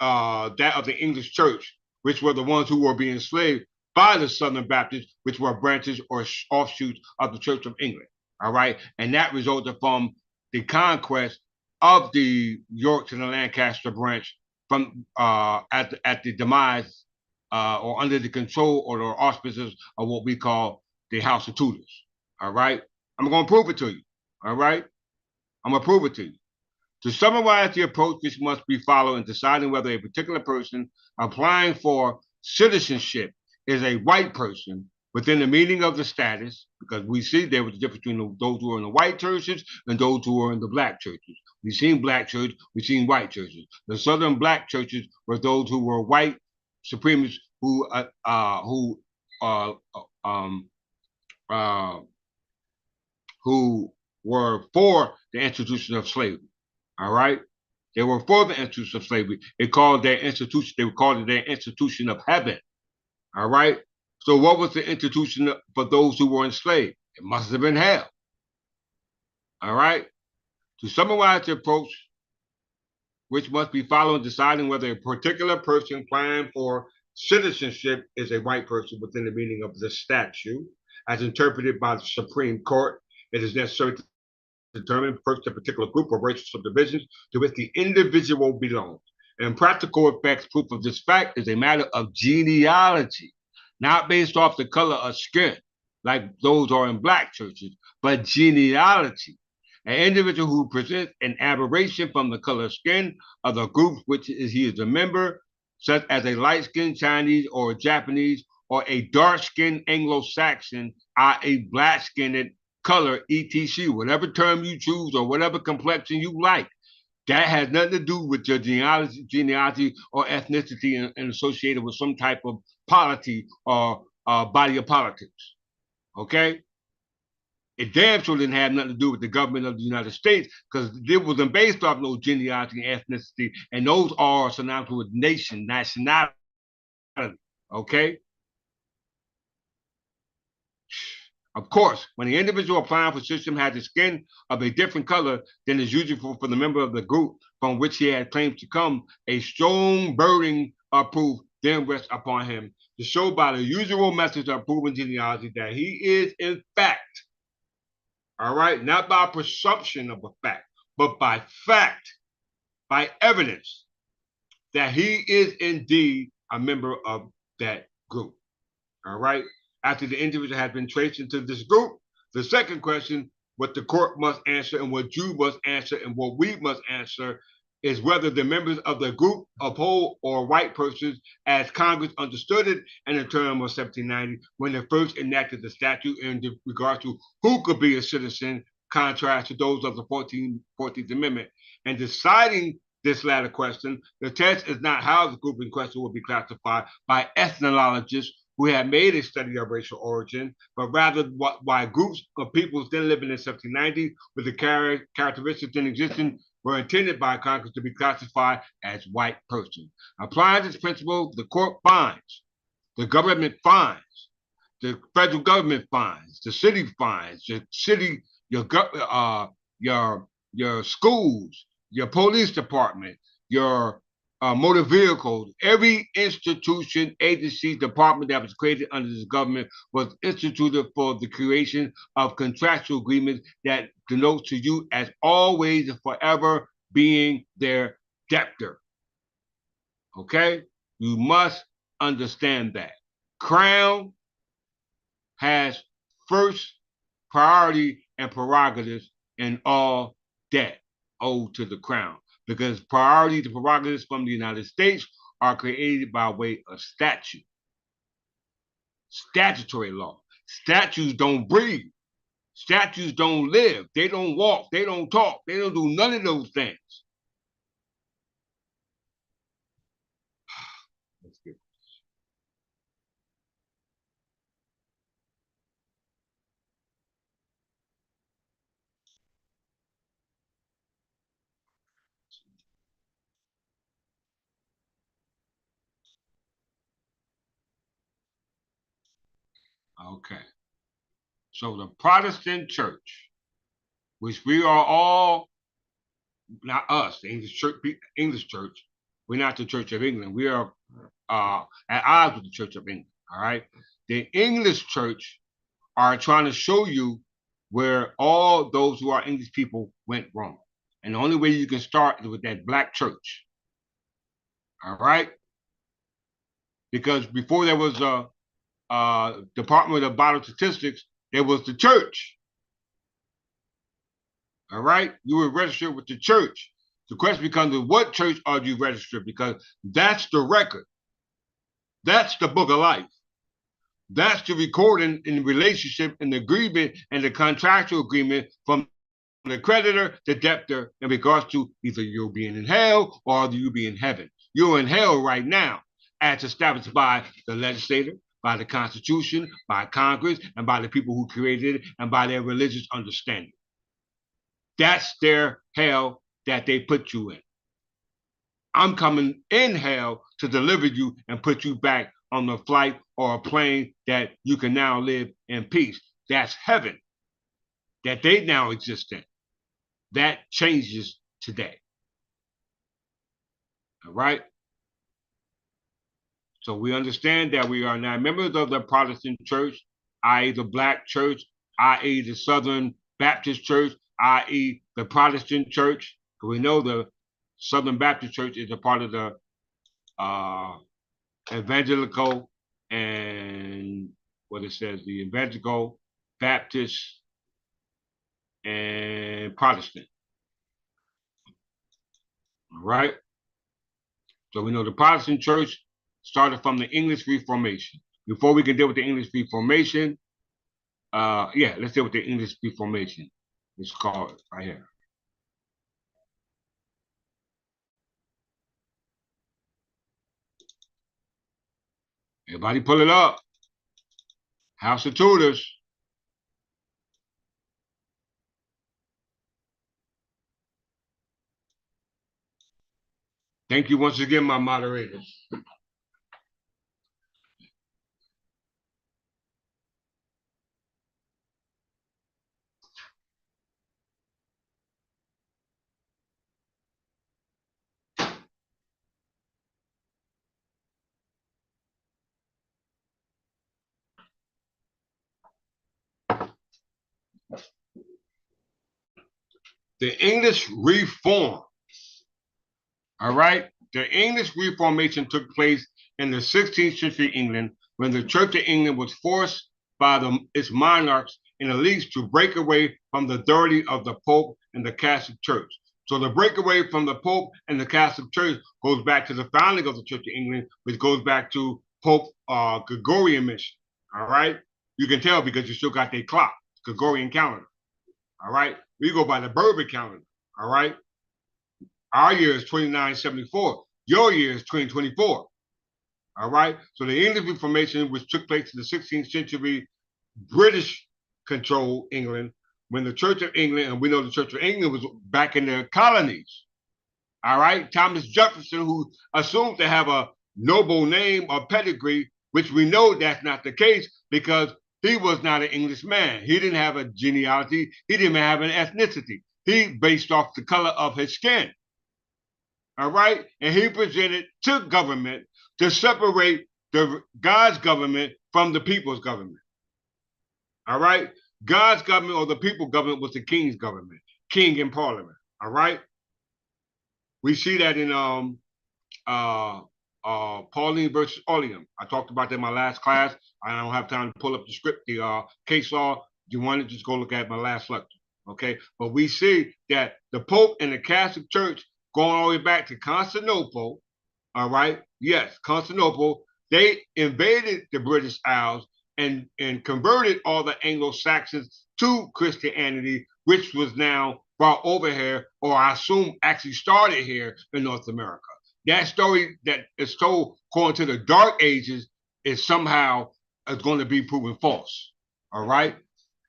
that of the English Church, which were the ones who were being enslaved by the Southern Baptists, which were branches or offshoots of the Church of England. All right, and that resulted from the conquest of the York to the Lancaster branch from at the demise or under the control or the auspices of what we call the House of Tudors. All right, I'm going to prove it to you. All right, I'm going to prove it to you. To summarize the approach which must be followed in deciding whether a particular person applying for citizenship is a white person within the meaning of the status, because we see there was a difference between those who are in the white churches and those who are in the black churches. We've seen black churches, we've seen white churches. The Southern black churches were those who were white supremists who were for the institution of slavery. All right, they were for the institution of slavery. They called their institution. They called it their institution of heaven. All right. So what was the institution for those who were enslaved? It must have been hell. All right. To summarize the approach, which must be followed in deciding whether a particular person applying for citizenship is a white person within the meaning of the statute, as interpreted by the Supreme Court, it is necessary to determine first the particular group or racial subdivisions to which the individual belongs. And practical effects, proof of this fact is a matter of genealogy, not based off the color of skin, like those are in black churches, but genealogy. An individual who presents an aberration from the color of skin of the group which he is a member, such as a light-skinned Chinese or Japanese, or a dark-skinned Anglo-Saxon, i.e. black-skinned color, etc., whatever term you choose or whatever complexion you like. That has nothing to do with your genealogy or ethnicity and associated with some type of polity or body of politics. Okay? It damn sure didn't have nothing to do with the government of the United States, because it wasn't based off no genealogy and ethnicity, and those are synonymous with nation, nationality. Okay? Of course, when the individual applying for citizenship has the skin of a different color than is usual for the member of the group from which he had claims to come, a strong burden of proof then rests upon him to show by the usual methods of proving genealogy that he is in fact, all right, not by presumption of a fact, but by fact, by evidence, that he is indeed a member of that group. All right. After the individual has been traced into this group, the second question what the court must answer and what you must answer and what we must answer is whether the members of the group uphold or white persons as Congress understood it in the term of 1790 when they first enacted the statute in regard to who could be a citizen, contrast to those of the 14th Amendment. And deciding this latter question, the test is not how the group in question will be classified by ethnologists who have made a study of racial origin, but rather why groups of peoples then living in 1790 with the characteristics then existing were intended by Congress to be classified as white persons. Applying this principle, the court finds, the government finds, the federal government finds, the city finds, the city, your schools, your police department, your motor vehicles, every institution, agency, department that was created under this government was instituted for the creation of contractual agreements that denote to you as always and forever being their debtor. Okay? You must understand that. Crown has first priority and prerogatives in all debt owed to the crown, because priority to prerogatives from the United States are created by way of statute, statutory law. Statutes don't breathe. Statutes don't live. They don't walk. They don't talk. They don't do none of those things. Let's get okay. So the Protestant church, which we are all, not us, the English church, we're not the Church of England. We are at odds with the Church of England, all right? The English church are trying to show you where all those who are English people went wrong. And the only way you can start is with that black church, all right? Because before there was a Department of Biostatistics, there was the church. All right? You were registered with the church. The question becomes, what church are you registered? Because that's the record. That's the book of life. That's the recording in the relationship and the agreement and the contractual agreement from the creditor, the debtor, in regards to either you'll be in hell or you'll be in heaven. You're in hell right now, as established by the legislator, by the Constitution, by Congress, and by the people who created it, and by their religious understanding. That's their hell that they put you in. I'm coming in hell to deliver you and put you back on the flight or a plane that you can now live in peace. That's heaven that they now exist in. That changes today. All right? So we understand that we are now members of the Protestant church, i.e. the black church, i.e. the Southern Baptist church, i.e. the Protestant church. We know the Southern Baptist church is a part of the evangelical and what it says, the evangelical, Baptist, and Protestant. All right? So we know the Protestant church started from the English Reformation. Before we can deal with the English Reformation, let's deal with the English Reformation. It's called right here. Everybody pull it up. House of Tudors. Thank you once again, my moderators. The English Reform. All right? The English Reformation took place in the 16th century England when the Church of England was forced by its monarchs in the least to break away from the authority of the Pope and the Catholic Church. So the breakaway from the Pope and the Catholic Church goes back to the founding of the Church of England, which goes back to Pope Gregorian mission. All right, you can tell because you still got their clock, Gregorian calendar. All right, we go by the Bourbon calendar. All right, our year is 2974. Your year is 2024. All right, so the English Reformation, which took place in the 16th century, British controlled England, when the Church of England, and we know the Church of England was back in their colonies. All right, Thomas Jefferson, who assumed to have a noble name or pedigree, which we know that's not the case because he was not an Englishman. He didn't have a genealogy. He didn't have an ethnicity. He based off the color of his skin. All right, and he presented to government to separate God's government from the people's government. All right, God's government or the people's government was the king's government, king and parliament. All right, we see that in Pauline versus Oleum. I talked about that in my last class. I don't have time to pull up the script, the case law. If you want to just go look at my last lecture. Okay, but we see that the Pope and the Catholic Church going all the way back to Constantinople. All right, yes, Constantinople. They invaded the British Isles and converted all the Anglo-Saxons to Christianity, which was now brought over here, or I assume actually started here in North America. That story that is told according to the Dark Ages is somehow going to be proven false. All right,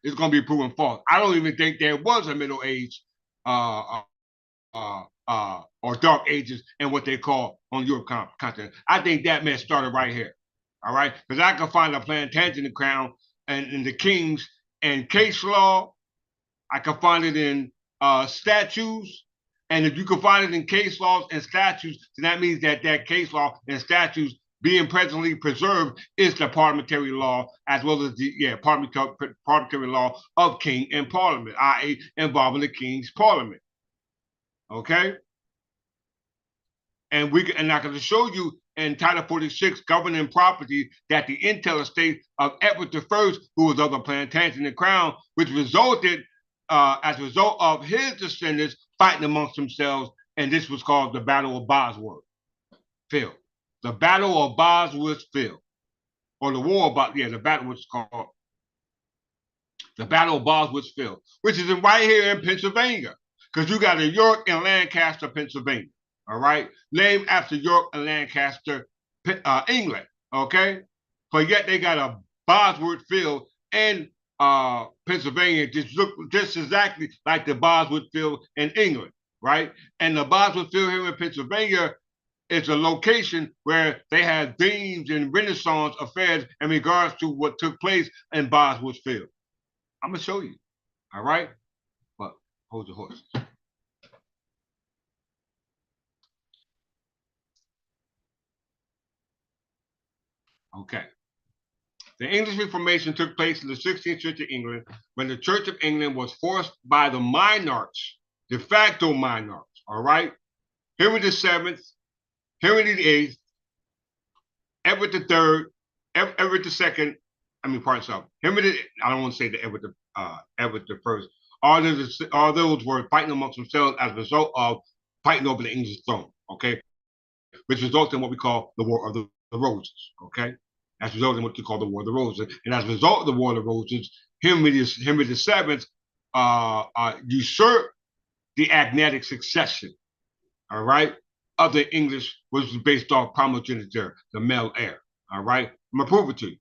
it's going to be proven false. I don't even think there was a Middle Age or Dark Ages and what they call on Europe continent. I think that mess started right here. All right, because I can find a Plantagenet crown and in the Kings and case law. I can find it in statutes, and if you can find it in case laws and statutes, then that means that that case law and statutes being presently preserved is the parliamentary law as well as the parliamentary law of king and parliament, i.e., involving the king's parliament. Okay, and I can show you in Title 46, governing property, that the intel estate of Edward I, who was of the Plantagenet crown, which resulted as a result of his descendants fighting amongst themselves, and this was called the Battle of Bosworth Field. The Battle of Bosworth Field, or the War about, the battle was called the Battle of Bosworth Field, which is right here in Pennsylvania, because you got a York and Lancaster, Pennsylvania. All right, named after York and Lancaster, England. Okay, but yet they got a Bosworth Field in Pennsylvania, just exactly like the Bosworth Field in England, right? And the Bosworth Field here in Pennsylvania is a location where they had themes and Renaissance affairs in regards to what took place in Bosworth Field. I'm gonna show you. All right, but hold your horses. Okay. The English Reformation took place in the 16th century England when the Church of England was forced by the monarchs, de facto monarchs, all right? Henry VII, Henry VIII, Edward III, Edward II, Henry, I don't want to say the Edward I, all those were fighting amongst themselves as a result of fighting over the English throne, okay? Which resulted in what we call the War of the Roses, okay? As a result of what you call the War of the Roses. And as a result of the War of the Roses, Henry VII usurped the agnatic succession, all right, of the English, which was based off primogeniture, the male heir, all right? I'm going to prove it to you.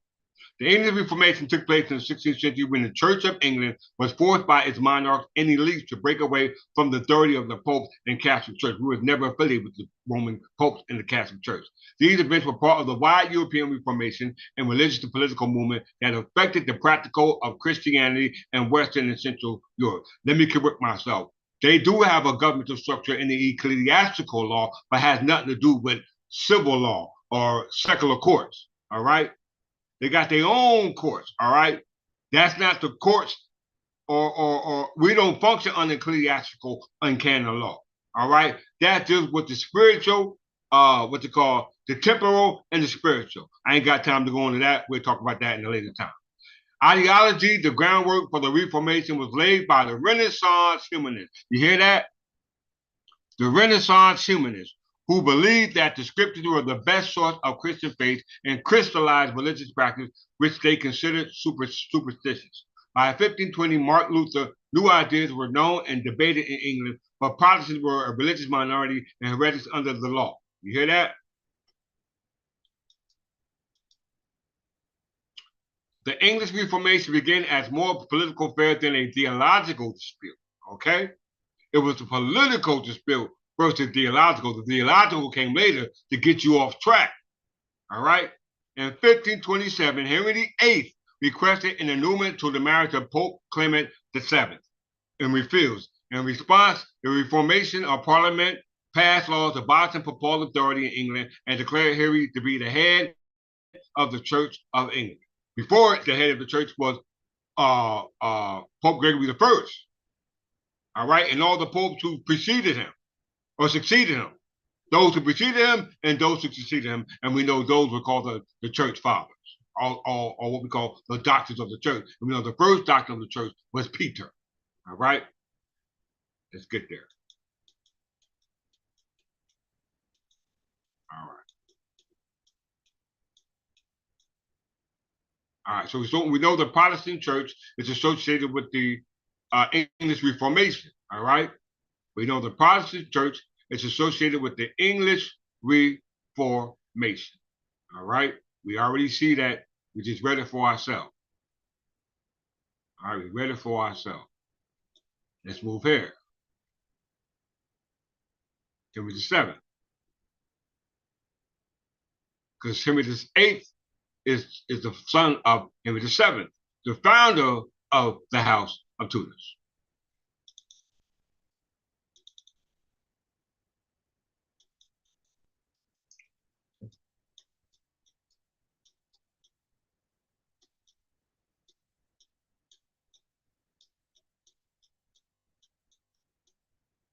The English Reformation took place in the 16th century when the Church of England was forced by its monarchs and elites to break away from the authority of the Pope and Catholic Church. We were never affiliated with the Roman popes and the Catholic Church. These events were part of the wide European Reformation and religious and political movement that affected the practical of Christianity in Western and Central Europe. Let me correct myself. They do have a governmental structure in the ecclesiastical law, but has nothing to do with civil law or secular courts, all right? They got their own courts, all right? That's not the courts, or we don't function under ecclesiastical and canon law, all right? That deals with the spiritual, what they call the temporal and the spiritual. I ain't got time to go into that. We'll talk about that in a later time. Ideology, the groundwork for the Reformation was laid by the Renaissance humanists. You hear that? The Renaissance humanists who believed that the scriptures were the best source of Christian faith and crystallized religious practice, which they considered superstitious. By 1520, Martin Luther, new ideas were known and debated in England, but Protestants were a religious minority and heretics under the law. You hear that? The English Reformation began as more political affair than a theological dispute. Okay? It was a political dispute versus theological. The theological came later to get you off track. All right? In 1527, Henry VIII requested an annulment to the marriage of Pope Clement VII and refused. In response, the Reformation of Parliament passed laws abolishing papal authority in England and declared Henry to be the head of the Church of England. Before, the head of the church was Pope Gregory I. All right, and all the popes who preceded him or succeeded him, those who preceded him and those who succeeded him, and we know those were called the church fathers, or what we call the doctors of the church. And we know the first doctor of the church was Peter. All right, let's get there. All right. All right, so we know the Protestant church is associated with the English Reformation, all right? We know the Protestant church is associated with the English Reformation, all right? We already see that. We just read it for ourselves. All right, we read it for ourselves. Let's move here. Henry VII. Because Henry VIII is the son of Henry VII, the founder of the House of Tudors.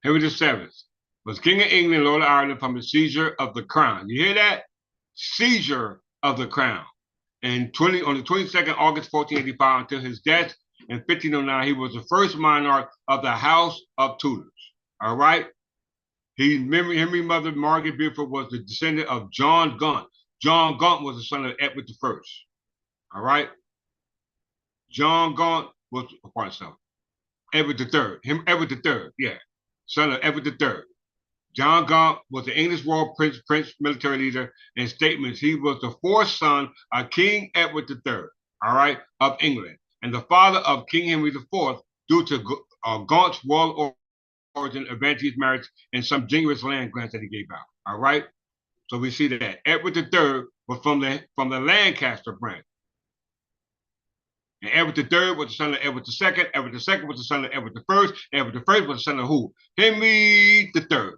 Henry VII was King of England, Lord of Ireland from the seizure of the crown. You hear that? Seizure of the crown. And on the 22nd August 1485 until his death in 1509, he was the first monarch of the House of Tudors. All right? Henry's mother, Margaret Beaufort, was the descendant of John Gaunt. John Gaunt was the son of Edward I. All right? John Gaunt was, Edward III. Edward III, yeah. Son of Edward III. John Gaunt was the English royal prince, military leader, and statements. He was the fourth son of King Edward III, all right, of England, and the father of King Henry IV, due to Gaunt's royal origin, advantageous marriage, and some generous land grants that he gave out. All right, so we see that Edward III was from the Lancaster branch, and Edward III was the son of Edward II. Edward II was the son of Edward I. Edward I was the son of who? Henry III.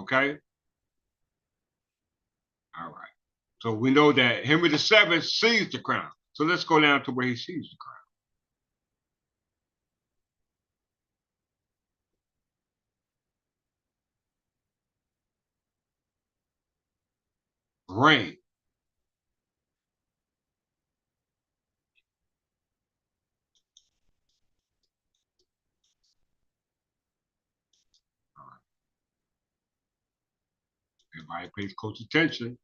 Okay. All right. So we know that Henry VII seized the crown. So let's go down to where he seized the crown. Reign. All right. Everybody pays close attention.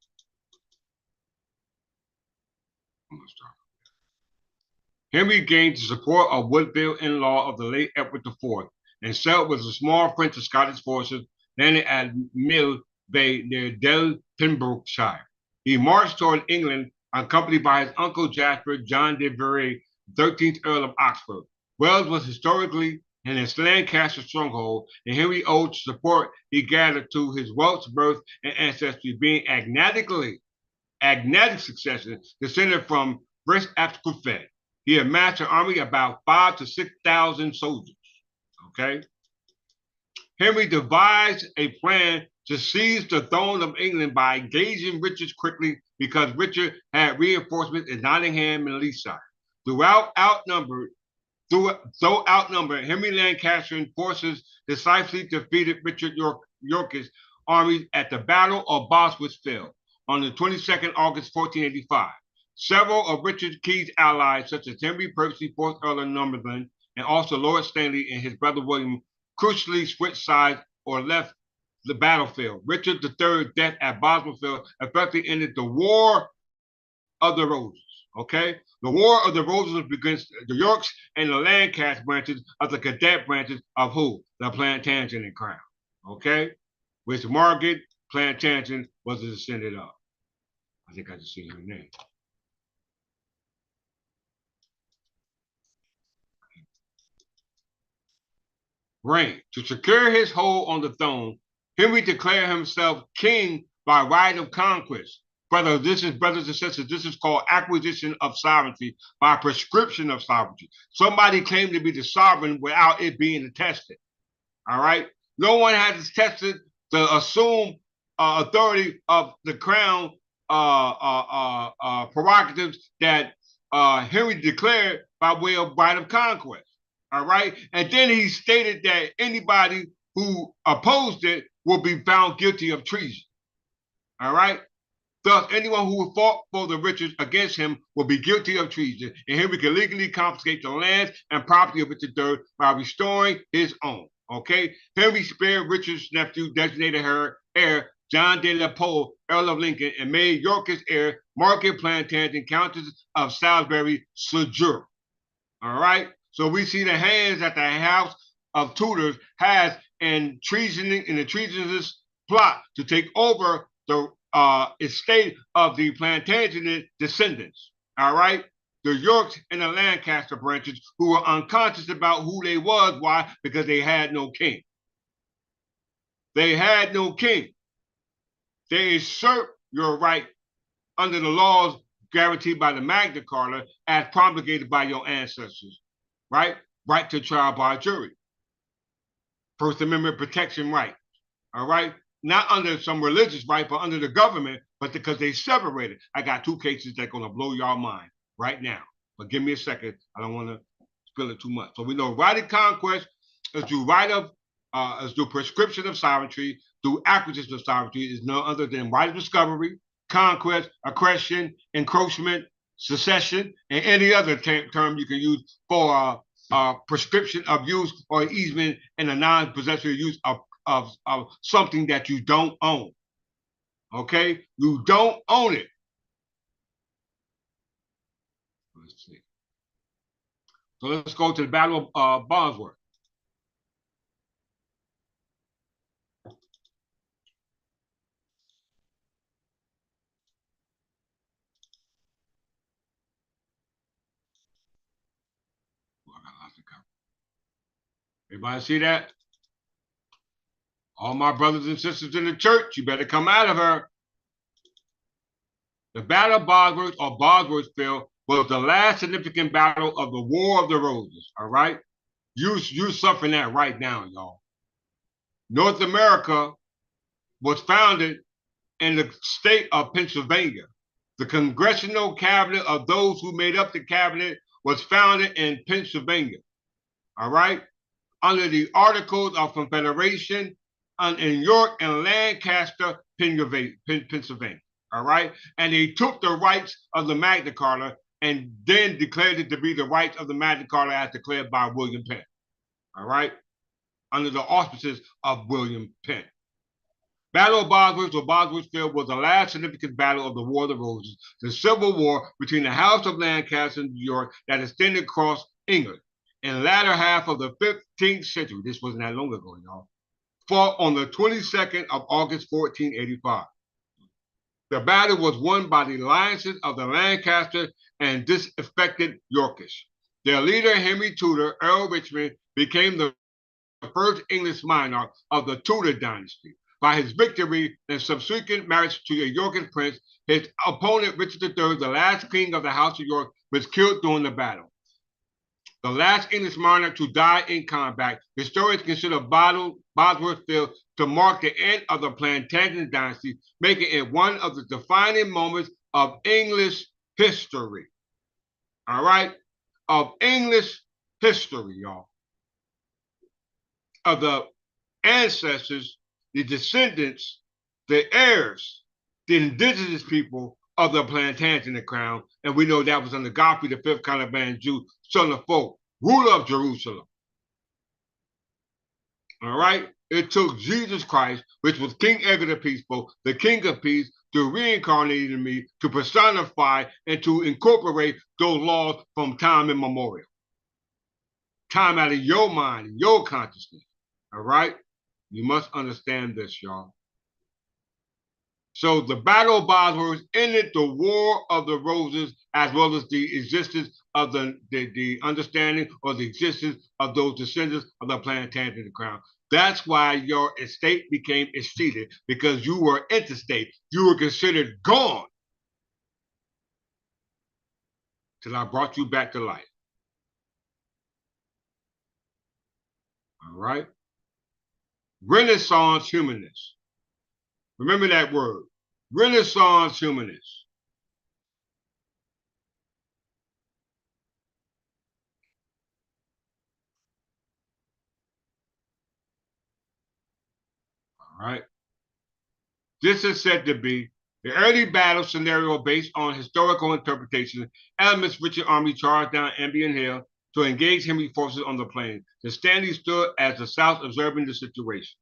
I'm gonna start. Henry gained the support of Woodville-in-law of the late Edward IV and sailed with a small French and Scottish forces landed at Mill Bay near Del Pembrokeshire. He marched toward England accompanied by his uncle Jasper John de Vere, 13th Earl of Oxford. Wales was historically in his Lancaster stronghold, and Henry owed support he gathered to his Welsh birth and ancestry, being agnatic succession descended from British Abscufed. He amassed an army of about 5,000 to 6,000 soldiers. Okay. Henry devised a plan to seize the throne of England by engaging Richard quickly because Richard had reinforcements in Nottingham and Leicester. Though outnumbered, Henry Lancastrian forces decisively defeated Richard York's armies at the Battle of Bosworth Field on the 22nd August 1485. Several of Richard Key's allies, such as Henry Percy, 4th Earl of Northumberland, and also Lord Stanley and his brother William, crucially switched sides or left the battlefield. Richard III's death at Bosworth effectively ended the War of the Roses. Okay, the War of the Roses was against the Yorks and the Lancaster branches of the cadet branches of who? The Plantagenet crown. Okay, which Margaret Plantagenet was a descendant of. I think I just seen her name. Reign. To secure his hold on the throne, Henry declared himself king by right of conquest. Brothers and sisters, this is called acquisition of sovereignty by prescription of sovereignty. Somebody claimed to be the sovereign without it being attested. All right? No one has attested to assume authority of the crown prerogatives that Henry declared by way of right of conquest. All right. And then he stated that anybody who opposed it will be found guilty of treason. All right. Thus, anyone who fought for the riches against him will be guilty of treason, and Henry can legally confiscate the lands and property of Richard III by restoring his own. Okay. Henry spared Richard's nephew, designated her heir, John de la Pole, Earl of Lincoln, and made York's heir, Margaret Plantagenet, Countess of Salisbury, sojourn. All right. So we see the hands that the House of Tudors has in the treasonous plot to take over the estate of the Plantagenet descendants. All right, the Yorks and the Lancaster branches who were unconscious about who they was. Why? Because they had no king. They had no king. They usurp your right under the laws guaranteed by the Magna Carta as promulgated by your ancestors. Right? Right to trial by jury. First Amendment protection right. All right? Not under some religious right, but under the government, but because they separated. I got two cases that are going to blow your mind right now. But give me a second. I don't want to spill it too much. So we know right of conquest is through prescription of sovereignty, through acquisition of sovereignty is no other than right of discovery, conquest, accession, encroachment, secession, and any other term you can use for prescription of use or easement and a non-possessory use of something that you don't own. Okay? You don't own it. Let's see. So let's go to the Battle of Bosworth. Everybody see that? All my brothers and sisters in the church, you better come out of her. The Battle of Bosworth or Bosworthville was the last significant battle of the War of the Roses. All right, you suffering that right now, y'all. North America was founded in the state of Pennsylvania. The congressional cabinet of those who made up the cabinet was founded in Pennsylvania. All right, under the Articles of Confederation in York and Lancaster, Pennsylvania. All right, and they took the rights of the Magna Carta and then declared it to be the rights of the Magna Carta as declared by William Penn. All right, under the auspices of William Penn. Battle of Bosworth or Bosworthville was the last significant battle of the War of the Roses, the civil war between the House of Lancaster and York that extended across England. In the latter half of the 15th century, this wasn't that long ago, y'all, fought on the 22nd of August, 1485. The battle was won by the alliances of the Lancaster and disaffected Yorkish. Their leader, Henry Tudor, Earl Richmond, became the first English monarch of the Tudor dynasty. By his victory and subsequent marriage to a Yorkish prince, his opponent, Richard III, the last king of the House of York, was killed during the battle. The last English monarch to die in combat, historians consider Bosworthville to mark the end of the Plantagenet dynasty, making it one of the defining moments of English history. All right? Of English history, y'all. Of the ancestors, the descendants, the heirs, the indigenous people of the Plantagenet crown, and we know that was under Godfrey the fifth Caliban Jew, son of Folk, ruler of Jerusalem. All right? It took Jesus Christ, which was King Edgar the Peaceful, the King of Peace, to reincarnate in me, to personify and to incorporate those laws from time immemorial. Time out of your mind, your consciousness. All right? You must understand this, y'all. So the Battle of Bosworth ended the War of the Roses, as well as the existence of the understanding or the existence of those descendants of the Plantagenet crown. That's why your estate became escheated, because you were interstate. You were considered gone till I brought you back to life. All right? Renaissance humanists. Remember that word. Renaissance humanists. All right. This is said to be the early battle scenario based on historical interpretation. Elements Richard Army charged down Ambien Hill to engage Henry forces on the plain. The Stanley stood as the South observing the situation.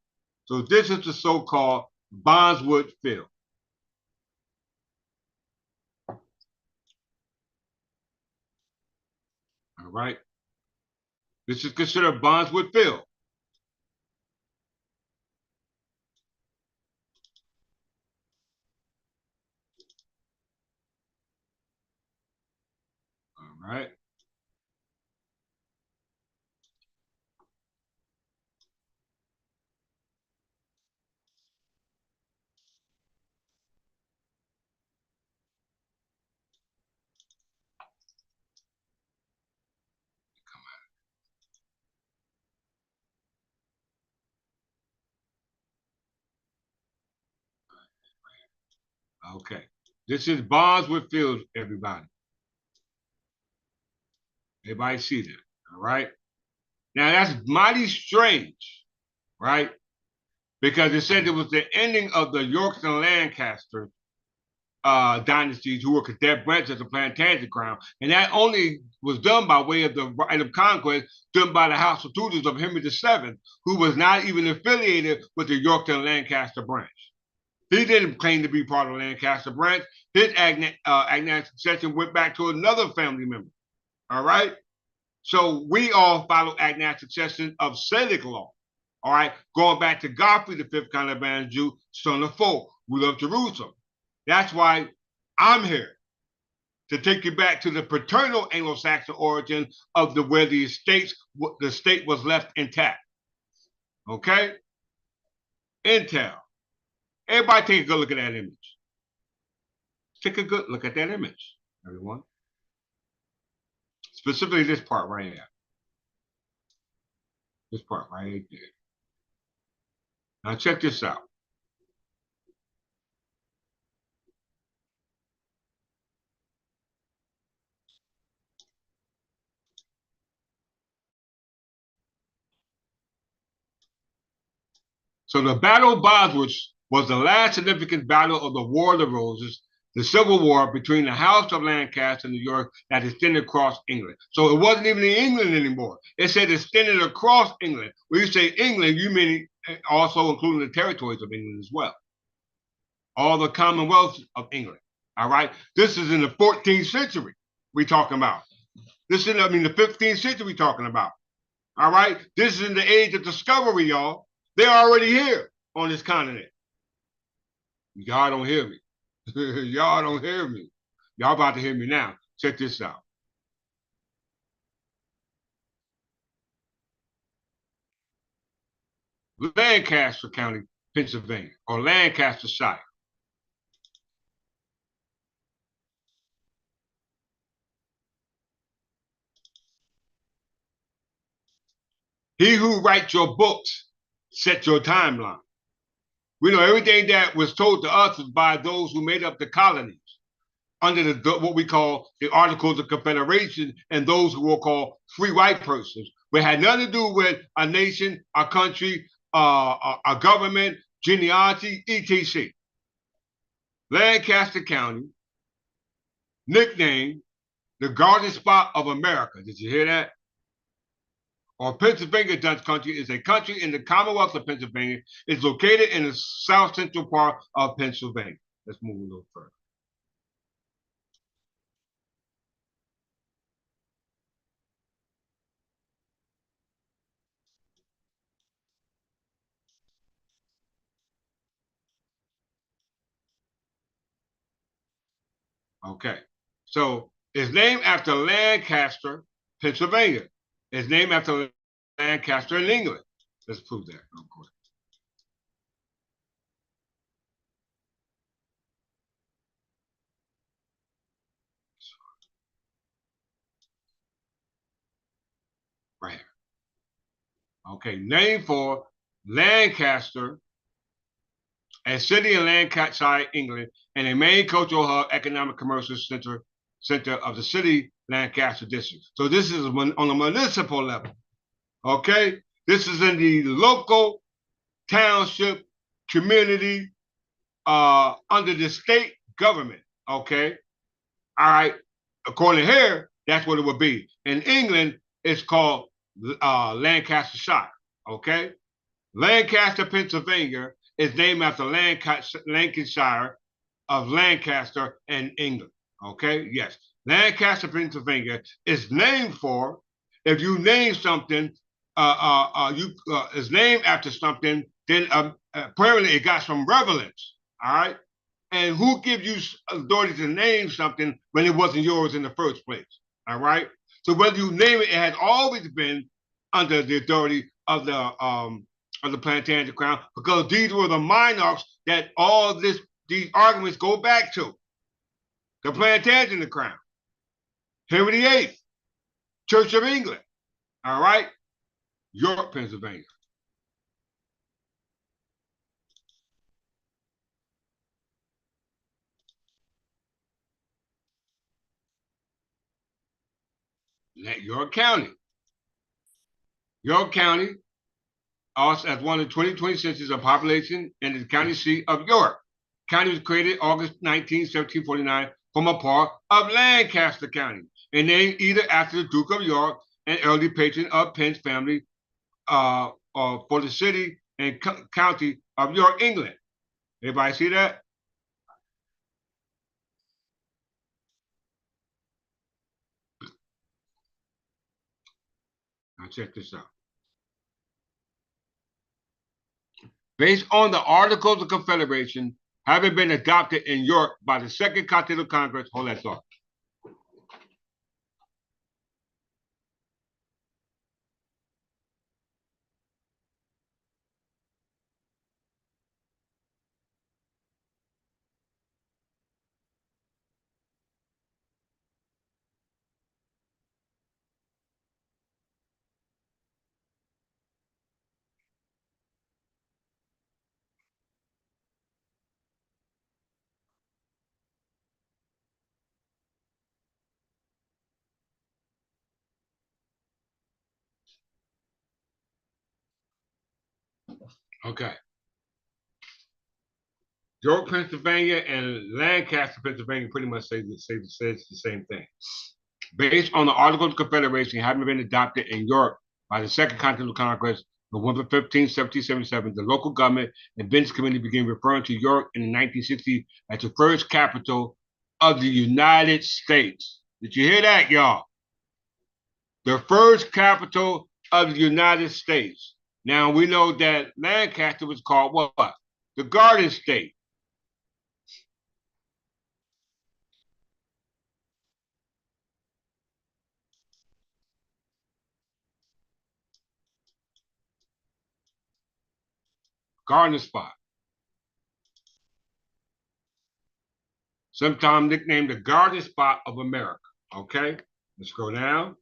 So this is the so-called Bosworth Field. All right. This is considered Bosworth Field. All right. Okay. This is Bosworth Field, everybody. Everybody see that, all right? Now, that's mighty strange, right? Because it said it was the ending of the York and Lancaster dynasties, who were cadet branches of the Plantagenet crown. And that only was done by way of the right of conquest done by the House of Tudors of Henry VII, who was not even affiliated with the York and Lancaster branch. He didn't claim to be part of the Lancaster branch. His agnatic succession went back to another family member. All right? So we all follow agnatic succession of Salic law. All right? Going back to Godfrey the fifth Caliban Jew, son of Folk, ruler of Jerusalem. That's why I'm here, to take you back to the paternal Anglo-Saxon origin of where the state was left intact. Okay? Intel. Everybody take a good look at that image. Take a good look at that image, everyone. Specifically this part right here. This part right there. Now check this out. So the Battle of Bosworth was the last significant battle of the War of the Roses, the civil war between the House of Lancaster and New York that extended across England. So it wasn't even in England anymore. It said extended across England. When you say England, you mean also including the territories of England as well. All the commonwealths of England. All right. This is in the 14th century we're talking about. This is, the 15th century we're talking about. All right. This is in the age of discovery, y'all. They're already here on this continent. Y'all don't hear me. Y'all don't hear me. Y'all about to hear me now. Check this out. Lancaster County, Pennsylvania, or Lancaster Shire. He who writes your books sets your timeline. We know everything that was told to us was by those who made up the colonies under what we call the Articles of Confederation, and those who were called free white persons, but had nothing to do with a nation, a country, a government, genealogy, etc. Lancaster County nicknamed the Garden Spot of America. Did you hear that? Or Pennsylvania Dutch country is a country in the Commonwealth of Pennsylvania. It's located in the south central part of Pennsylvania. Let's move a little further. Okay. So it's named after Lancaster, Pennsylvania. It's named after Lancaster in England. Let's prove that real quick. Right here. Okay, named for Lancaster, a city in Lancashire, England, and a main cultural hub, economic commercial center of the city Lancaster district. So this is on a municipal level. Okay, this is in the local township community under the state government. Okay, all right. According to here, that's what it would be. In England, it's called Lancashire. Okay, Lancaster, Pennsylvania is named after Lancashire of Lancaster in England. Okay, yes, Lancaster, Pennsylvania is named for. If you name something, is named after something, then apparently it got some relevance. All right, and who gives you authority to name something when it wasn't yours in the first place? All right, so whether you name it, it has always been under the authority of the Plantagenet crown, because these were the monarchs that these arguments go back to. The Plantagenet crown, Henry VIII, Church of England, all right, York, Pennsylvania. York County. York County, also as one of the 2020 census of population and the county seat of York. County was created August 19, 1749 from a part of Lancaster County and named either after the Duke of York, an early patron of Penn's family, for the city and county of York, England. Everybody see that? Now check this out. Based on the Articles of Confederation having been adopted in York by the Second Continental Congress, hold that thought. Okay. York, Pennsylvania, and Lancaster, Pennsylvania pretty much say the same thing. Based on the Articles of Confederation having been adopted in York by the Second Continental Congress, November 15, 1777, the local government and business community began referring to York in the 1960s as the first capital of the United States. Did you hear that, y'all? The first capital of the United States. Now we know that Lancaster was called what? The Garden State. Garden Spot. Sometimes nicknamed the Garden Spot of America. Okay, let's go down.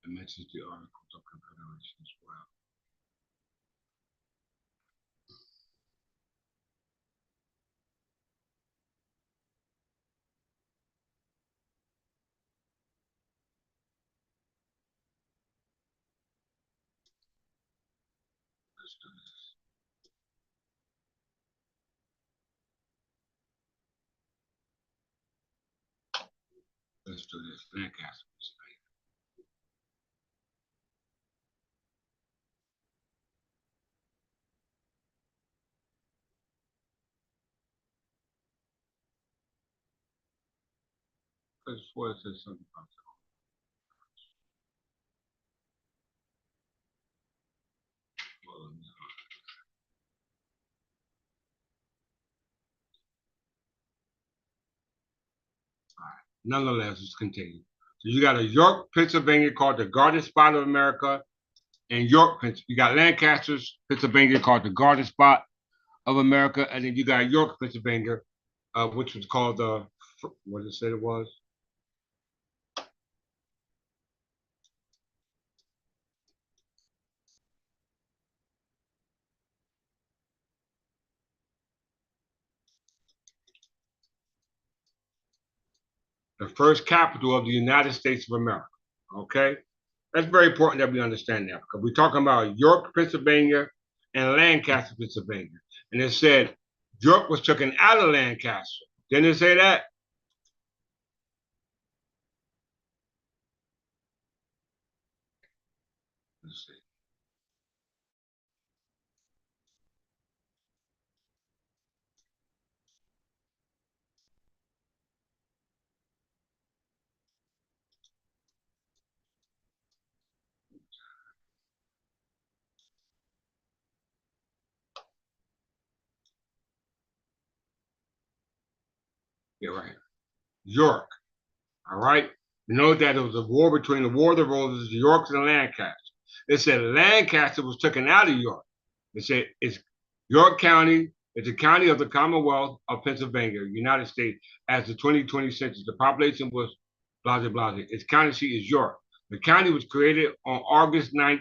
It mentions the Articles of Confederation as well. Let's do this. Let's do this. Lancaster. I swear it says something about that. Well, no. All right. Nonetheless, let's continue. So you got a York, Pennsylvania called the Garden Spot of America, and York, you got Lancaster's, Pennsylvania called the Garden Spot of America, and then you got York, Pennsylvania, which was called the, what did it say it was? The first capital of the United States of America. Okay, that's very important that we understand that because we're talking about York, Pennsylvania, and Lancaster, Pennsylvania, and it said York was taken out of Lancaster. Didn't it say that? Let's see. Yeah, right. York. All right. You know that there was a war between the War of the Roses, the Yorks and the Lancasters. It said Lancaster was taken out of York. It said it's York County. It's a county of the Commonwealth of Pennsylvania, United States. As the 2020 census, the population was blah, blah, blah. Its county seat is York. The county was created on August 19,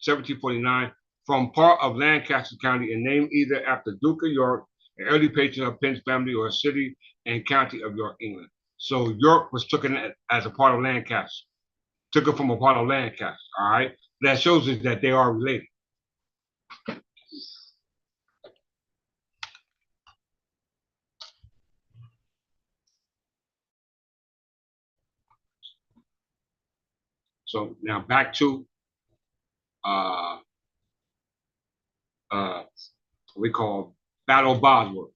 1749 from part of Lancaster County and named either after Duke of York, an early patron of Penn's family, or a city and county of York, England. So York was taken as a part of Lancaster, took it from a part of Lancaster, all right? That shows us that they are related. So now back to uh, we call Battle of Bosworth.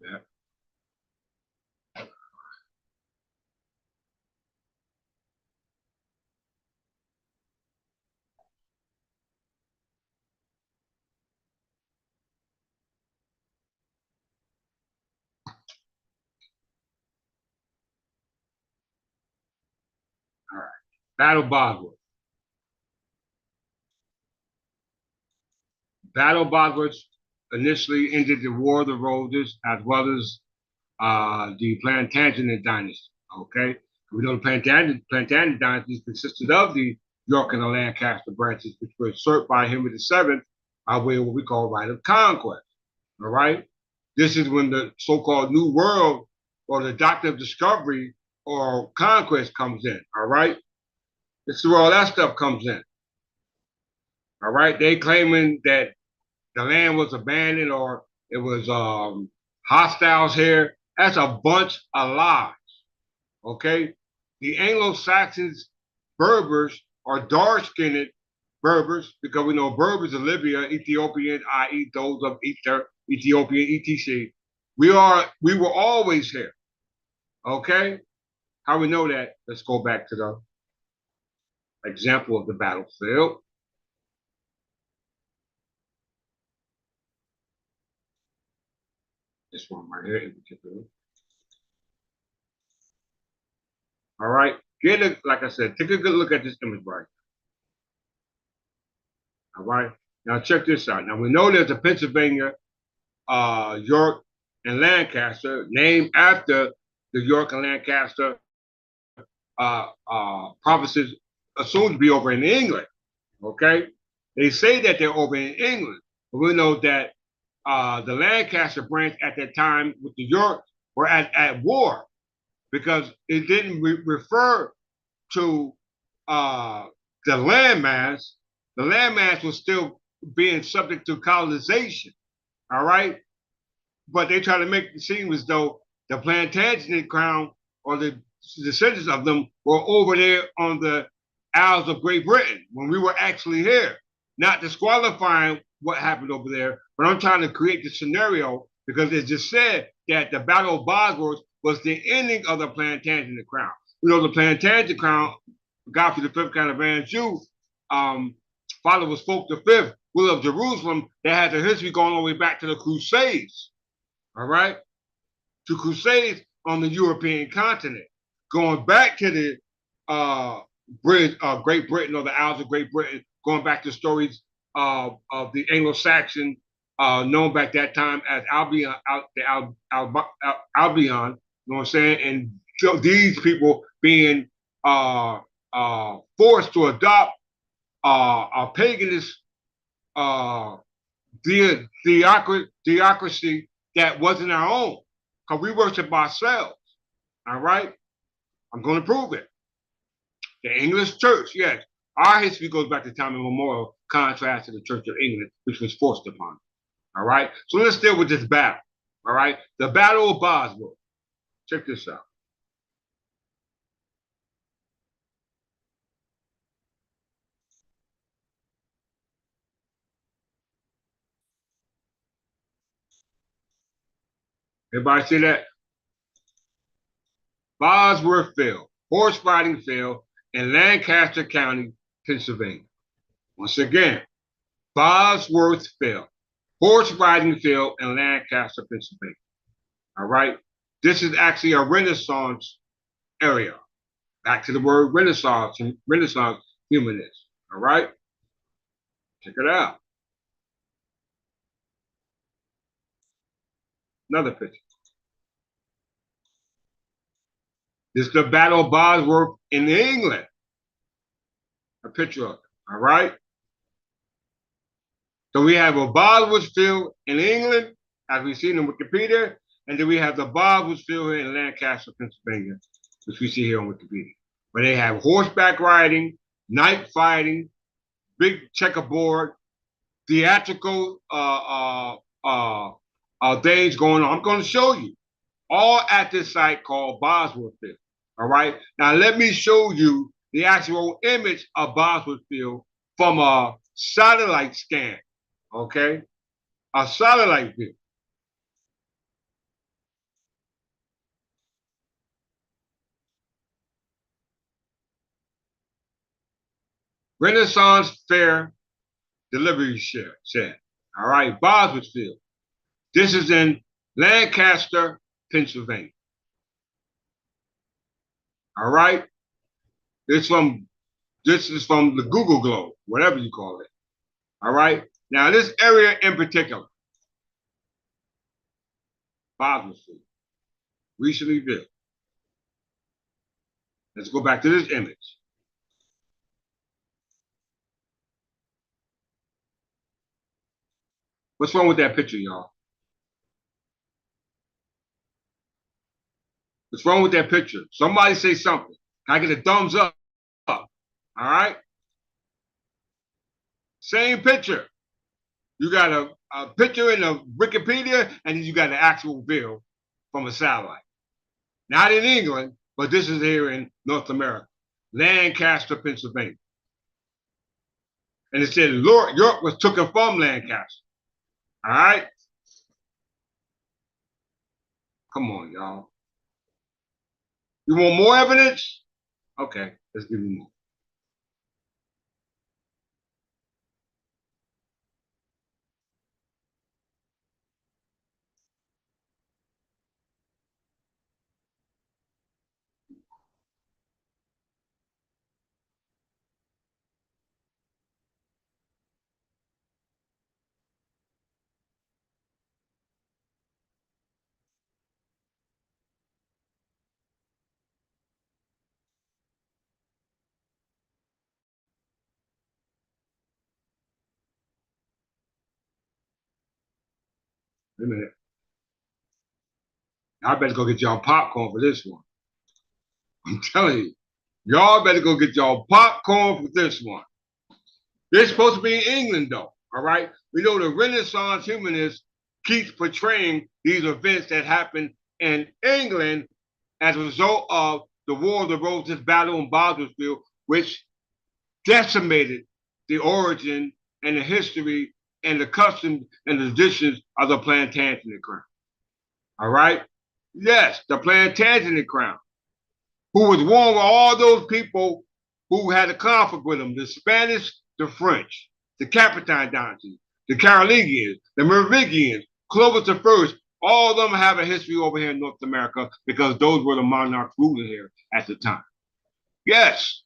Yeah. All right. Battle of Bosworth. Battle of Bosworth initially ended the War of the Roses as well as the Plantagenet dynasty. Okay, we know the Plantagenet dynasty consisted of the York and the Lancaster branches, which were usurped by Henry VII by way of what we call right of conquest. All right. This is when the so-called New World or the doctrine of discovery or conquest comes in. All right. This is where all that stuff comes in. All right. They claiming that the land was abandoned or it was hostiles here. That's a bunch of lies. Okay. The Anglo-Saxons, Berbers, are dark-skinned Berbers, because we know Berbers of Libya, Ethiopian, i.e. those of Ethiopian, etc. We were always here. Okay? How we know that? Let's go back to the example of the battlefield. This one right here in particular. All right? Like I said, take a good look at this image right here. All right? Now check this out. Now we know there's a Pennsylvania, York, and Lancaster, named after the York and Lancaster provinces assumed to be over in England. Okay, they say that they're over in England, but we know that the Lancaster branch at that time with the York were at war, because it didn't refer to the landmass. The landmass was still being subject to colonization. All right, but they try to make it seem as though the Plantagenet crown or the descendants of them were over there on the Isles of Great Britain when we were actually here. Not disqualifying what happened over there, but I'm trying to create the scenario because it just said that the Battle of Bosworth was the ending of the Plantagenet crown. You know, the Plantagenet crown, Godfrey V, kind of Anjou, father was Fulk V, ruler of Jerusalem, that has a history going all the way back to the Crusades. All right? To Crusades on the European continent. Going back to the Great Britain or the Isles of Great Britain, going back to stories of the Anglo-Saxon, known back that time as Albion, you know what I'm saying? And so these people being forced to adopt a paganist theocracy that wasn't our own, because we worship ourselves. All right? I'm going to prove it. The English church, yes. Our history goes back to time immemorial, contrast to the Church of England, which was forced upon us. All right? So let's deal with this battle. All right? The Battle of Bosworth. Check this out. Everybody see that? Bosworth Field, horse riding field in Lancaster County, Pennsylvania. Once again, Bosworth Field, horse riding field in Lancaster, Pennsylvania. All right. This is actually a Renaissance area. Back to the word Renaissance and Renaissance humanist. All right. Check it out. Another picture. This is the Battle of Bosworth in England. A picture of it. All right. So we have a Bosworth field in England, as we see in Wikipedia, and then we have the Bosworth field here in Lancaster, Pennsylvania, which we see here on Wikipedia. Where they have horseback riding, night fighting, big checkerboard, theatrical things going on. I'm going to show you all at this site called Bosworth Field. All right. Now let me show you the actual image of Bosworth Field from a satellite scan. Okay, a satellite view. Renaissance Fair delivery shed. All right, Bosworth Field. This is in Lancaster, Pennsylvania. All right. This is from the Google Globe, whatever you call it. All right. Now this area in particular, Bosworth Field, recently built. Let's go back to this image. What's wrong with that picture, y'all? What's wrong with that picture? Somebody say something. Can I get a thumbs up? All right? Same picture. You got a picture in the Wikipedia, and then you got an actual bill from a satellite. Not in England, but this is here in North America, Lancaster, Pennsylvania. And it said Lord York was taken from Lancaster. All right? Come on, y'all. You want more evidence? Okay, let's give you more. Wait a minute. I better go get y'all popcorn for this one. I'm telling you. Y'all better go get y'all popcorn for this one. They're supposed to be in England, though. All right? We know the Renaissance humanist keeps portraying these events that happened in England as a result of the War of the Roses battle in Bosworth, which decimated the origin and the history and the customs and the traditions of the Plantagenet crown. All right? Yes, the Plantagenet crown, who was warned with all those people who had a conflict with them, the Spanish, the French, the Capitan dynasty, the Carolingians, the Merovingians, Clovis I, all of them have a history over here in North America because those were the monarchs ruling here at the time. Yes.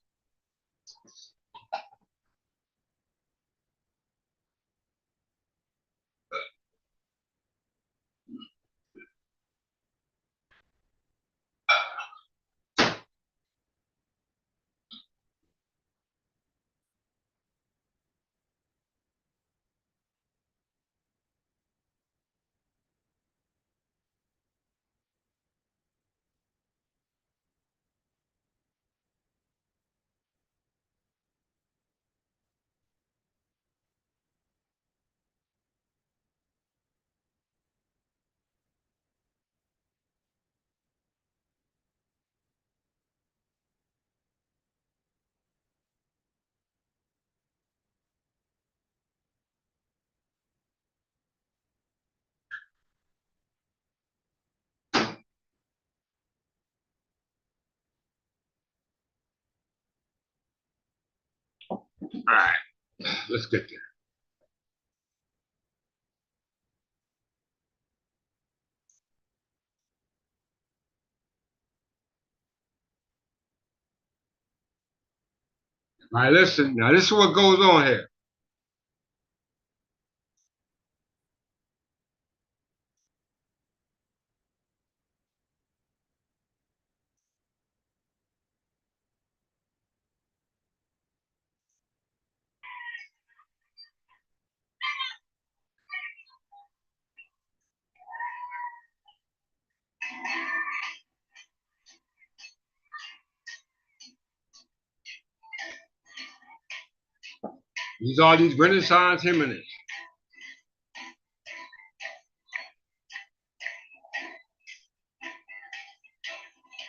All right, let's get there. All right, listen. Now, this is what goes on here. These are these Renaissance humanists.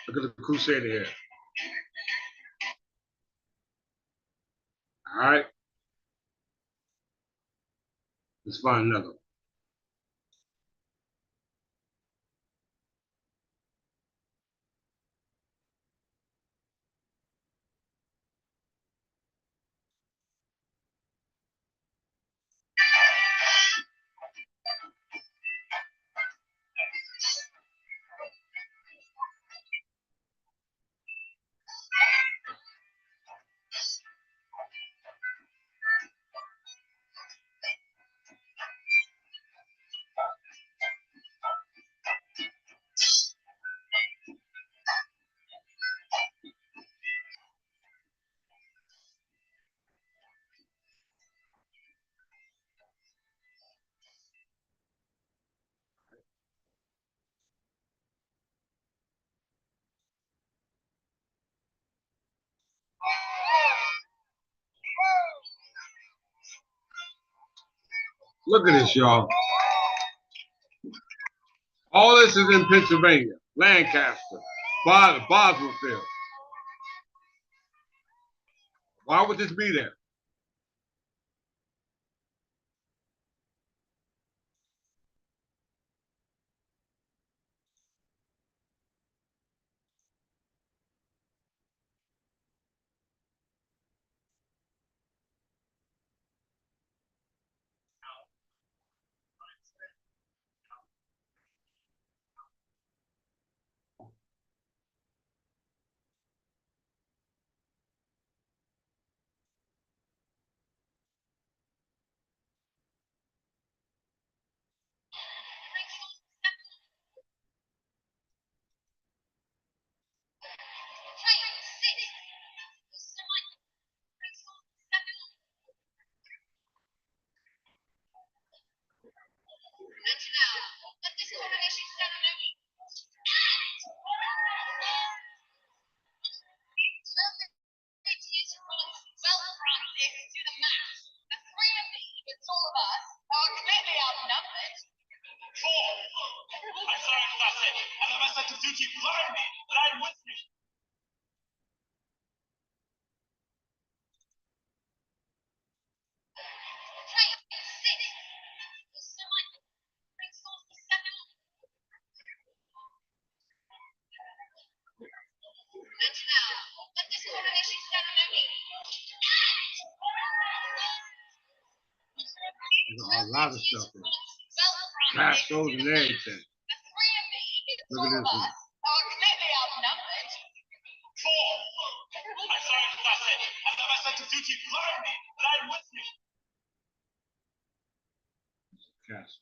Look at the Crusader here. All right. Let's find another one. Look at this, y'all. All this is in Pennsylvania, Lancaster, Boswellville. Why would this be there? There's a lot of stuff there. Fast shows and everything. Look at this one. Castle.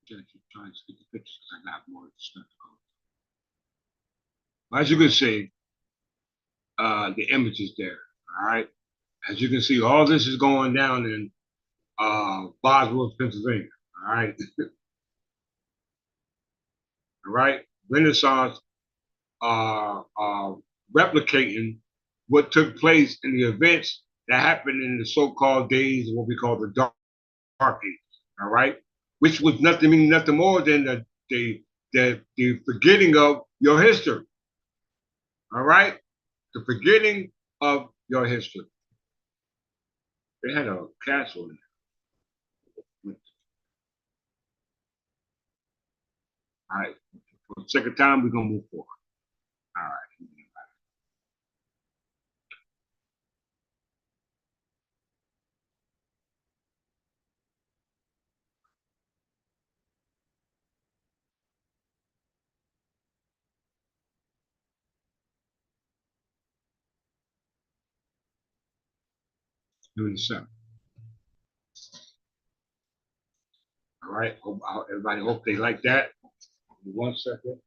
Keep trying to get the pictures because I got more stuff to go. As you can see, the image is there. All right. As you can see, all this is going down in Boswell, Pennsylvania. All right. All right. Renaissance replicating what took place in the events that happened in the so-called days of what we call the Dark Ages. All right. Which was nothing more than the forgetting of your history. All right. The forgetting of your history. They had a castle in there. All right. For the second time, we're going to move forward. All right. Doing the seven. All right. Everybody hope they like that. 1 second.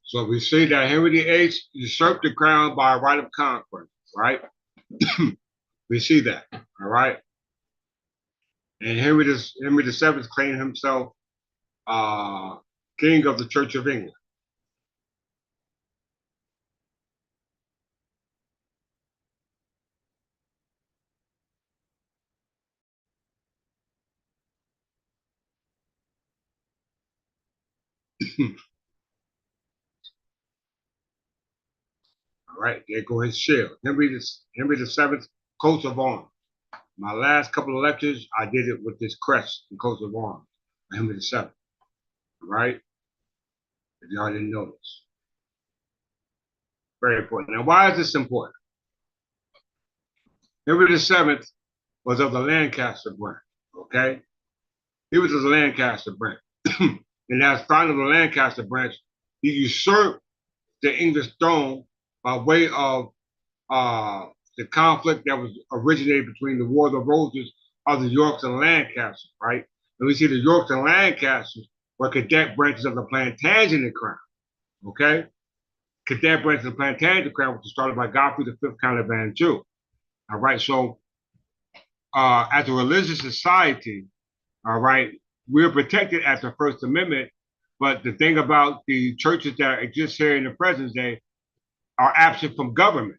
So we see that Henry VIII usurped the crown by right of conquest, right? We see that, all right? And Henry VII claimed himself King of the Church of England. All right, there go his shield. Henry VII's coat of arms. My last couple of lectures, I did it with this crest and coat of arms. Henry VII. All right? If y'all didn't notice. Very important. Now, why is this important? Henry VII was of the Lancaster branch. Okay? He was of the Lancaster branch. And as founder of the Lancaster branch, he usurped the English throne by way of the conflict that was originated between the War of the Roses of the Yorks and Lancasters, right? And we see the Yorks and Lancasters were cadet branches of the Plantagenet crown, okay? Cadet branches of the Plantagenet crown, which was started by Godfrey V, Count of Anjou. All right, so as a religious society, all right, we're protected at the First Amendment, but the thing about the churches that exist here in the present day are absent from government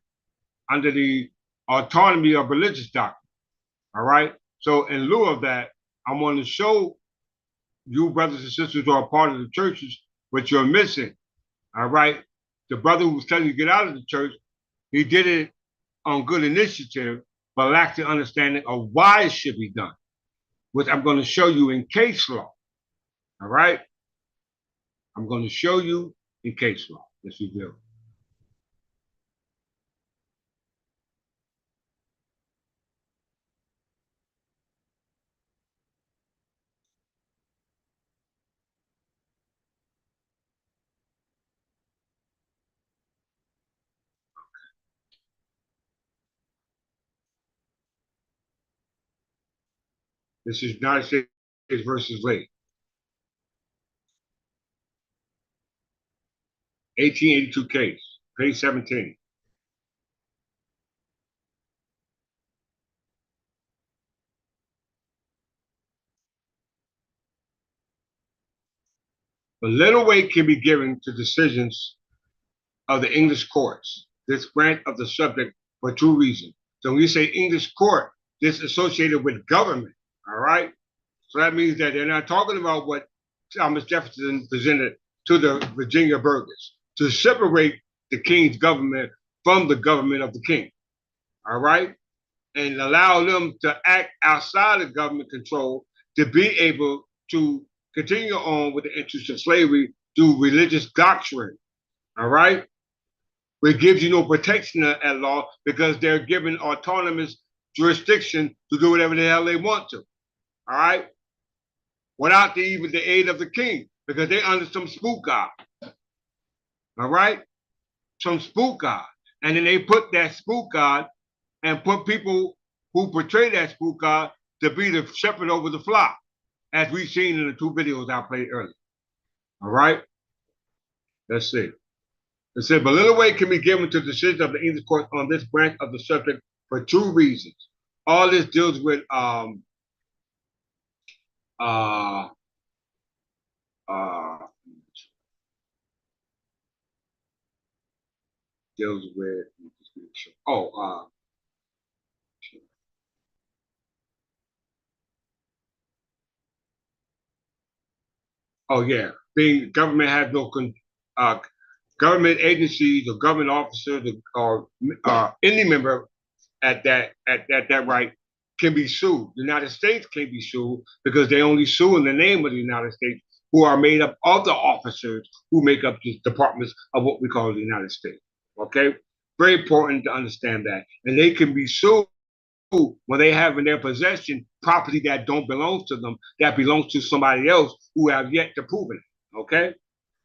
under the autonomy of religious doctrine. All right. So in lieu of that, I want to show you brothers and sisters who are part of the churches what you're missing. All right. The brother who was telling you to get out of the church, he did it on good initiative, but lacked the understanding of why it should be done, which I'm going to show you in case law. All right. I'm going to show you in case law. Yes, you do. This is United States versus Lee. 1882 case, page 17. But little weight can be given to decisions of the English courts. This branch of the subject for two reasons. So when you say English court, this is associated with government, all right? So that means that they're not talking about what Thomas Jefferson presented to the Virginia burghers, to separate the king's government from the government of the king, all right? And allow them to act outside of government control to be able to continue on with the interests of slavery through religious doctrine, all right? Which gives you no protection at law because they're given autonomous jurisdiction to do whatever the hell they want to, all right? Without even the aid of the king, because they're under some spook god, all right? Some spook god. And then they put that spook god and put people who portray that spook god to be the shepherd over the flock, as we've seen in the two videos I played earlier, all right? Let's see. It said, but little weight can be given to decisions of the English court on this branch of the subject for two reasons. All this deals with deals with yeah, being government has no government agencies or government officers or any member at that right can be sued. The United States can be sued because they only sue in the name of the United States, who are made up of the officers who make up the departments of what we call the United States. Okay? Very important to understand that. And they can be sued when they have in their possession property that don't belong to them, that belongs to somebody else who have yet to prove it. Okay?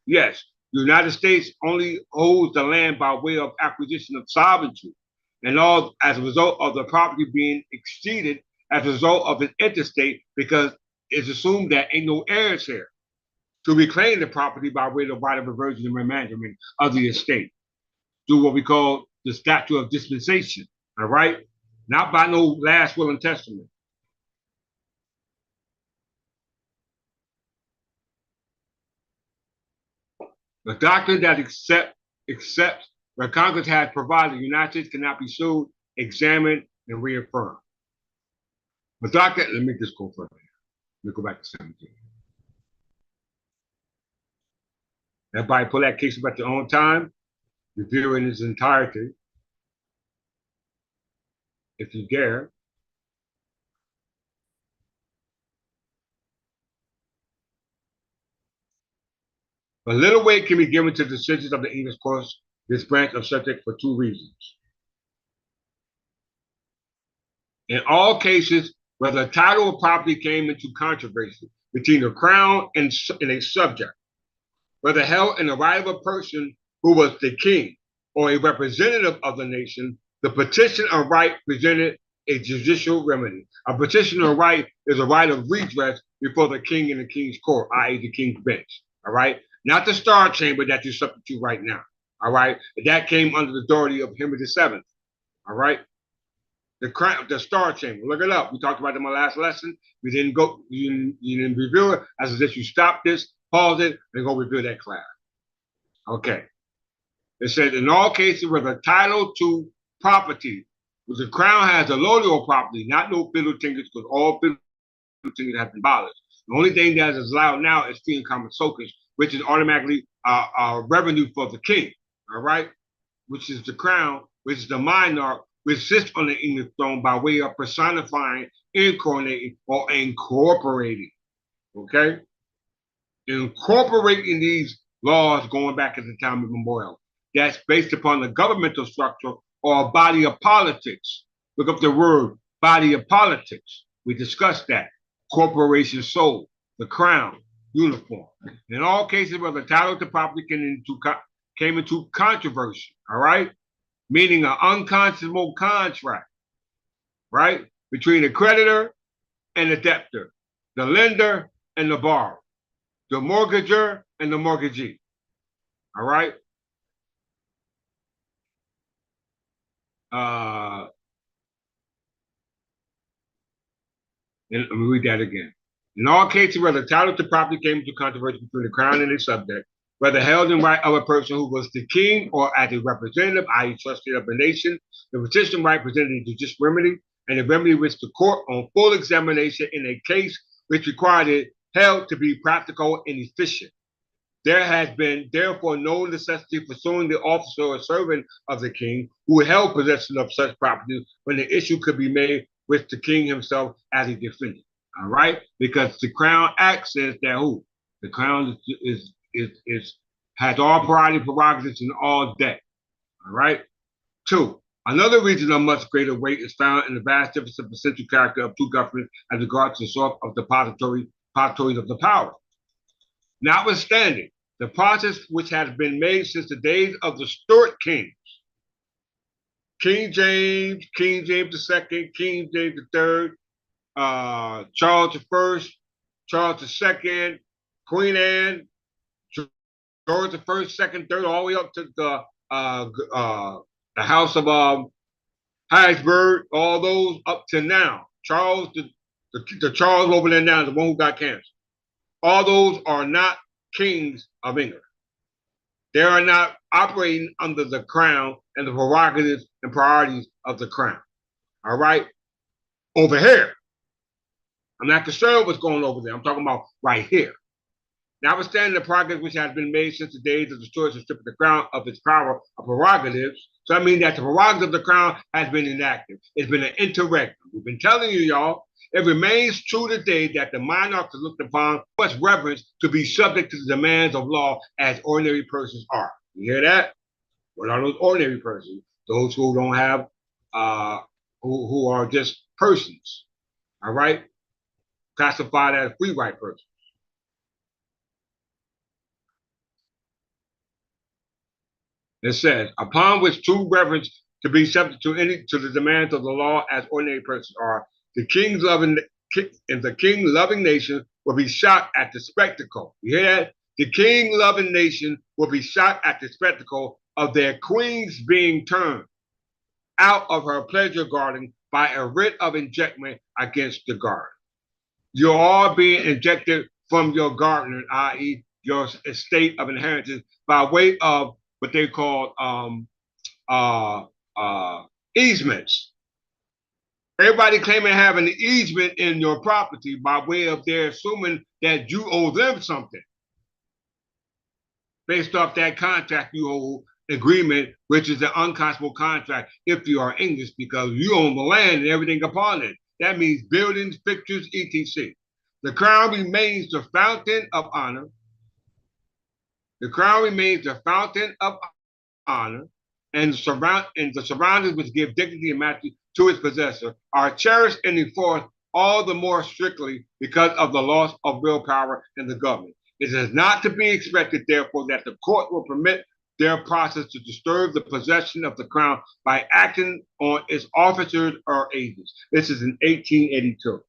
Yes, the United States only holds the land by way of acquisition of sovereignty, and all as a result of the property being exceeded as a result of an interstate, because it's assumed that ain't no heirs here to reclaim the property by way of right of reversion and remanagement of the estate through what we call the statute of dispensation, all right? Not by no last will and testament. The doctrine that accepts where Congress has provided the United States cannot be sued, examined, and reaffirmed. The doctrine, let me just go further. Let me go back to 17. Everybody pull that case up at their own time, review it in its entirety, if you dare. But little weight can be given to decisions of the English courts, this branch of subject for two reasons. In all cases, where the title of property came into controversy between the crown and a subject, whether held in the right of a person who was the king or a representative of the nation, the petition of right presented a judicial remedy. A petition of right is a right of redress before the king in the king's court, i.e. the king's bench, all right? Not the Star Chamber that you're subject to right now, all right? That came under the authority of Henry VII, all right? The Star Chamber, look it up. We talked about it in my last lesson. We didn't go, you didn't review it. I suggest you stop this, pause it, and go review that class. Okay. It says, in all cases where the title to property, which the crown has a allodial property, not no fiddle tinkers, because all fiddle tinkers have been abolished. The only thing that is allowed now is fee and common soakage, which is automatically revenue for the king, all right? Which is the crown, which is the monarch, which sits on the English throne by way of personifying, incarnating, or incorporating, okay? Incorporating these laws going back at the time of immemorial. That's based upon the governmental structure or a body of politics. Look up the word body of politics. We discussed that. Corporation sold, the crown, uniform. In all cases where the title to property came into controversy, all right? Meaning an unconscionable contract, right? Between the creditor and the debtor, the lender and the borrower, the mortgager and the mortgagee, all right? And let me read that again. In all cases where the title to property came into controversy between the crown and its subject, whether held in right of a person who was the king or as a representative, i.e. trustee of the nation, the petition right presented a judicial remedy, and the remedy which the court on full examination in a case which required it held to be practical and efficient. There has been therefore no necessity for suing the officer or servant of the king who held possession of such property when the issue could be made with the king himself as a defendant. All right? Because the Crown Act says that who? The Crown has all prerogatives in all debt. All right? 2. Another reason of much greater weight is found in the vast difference of the central character of two governments as regards to the sort of depositories of the power. Notwithstanding, the process which has been made since the days of the Stuart kings, King James II, King James III, Charles I, Charles II, Queen Anne, George I, II, III, all the way up to the House of Habsburg, all those up to now. Charles, the Charles over there now, the one who got cancer. All those are not kings of England. They are not operating under the crown and the prerogatives and priorities of the crown. All right? Over here. I'm not concerned what's going over there. I'm talking about right here. Notwithstanding the progress which has been made since the days of the Stuarts to strip the crown of its power of prerogatives, so I mean that the prerogative of the crown has been inactive. It's been an interregnum. We've been telling you, y'all, it remains true today that the monarch is looked upon with reverence to be subject to the demands of law as ordinary persons are. You hear that? What are those ordinary persons? Those who don't have, who are just persons, all right? Classified as free right persons. It says, upon which true reverence to be subject to the demands of the law as ordinary persons are, the king loving nation will be shocked at the spectacle. You hear that? The king-loving nation will be shocked at the spectacle of their queens being turned out of her pleasure garden by a writ of ejectment against the guard. You're all being ejected from your garden, i.e., your estate of inheritance, by way of what they call easements. Everybody claiming having an easement in your property by way of their assuming that you owe them something based off that contract you hold agreement, which is an unconscionable contract if you are English, because you own the land and everything upon it. That means buildings, fixtures, etc. The crown remains the fountain of honor. The crown remains the fountain of honor, and the surroundings which give dignity and majesty to its possessor are cherished and enforced all the more strictly because of the loss of real power in the government. It is not to be expected, therefore, that the court will permit their process to disturb the possession of the crown by acting on its officers or agents. This is in 1882.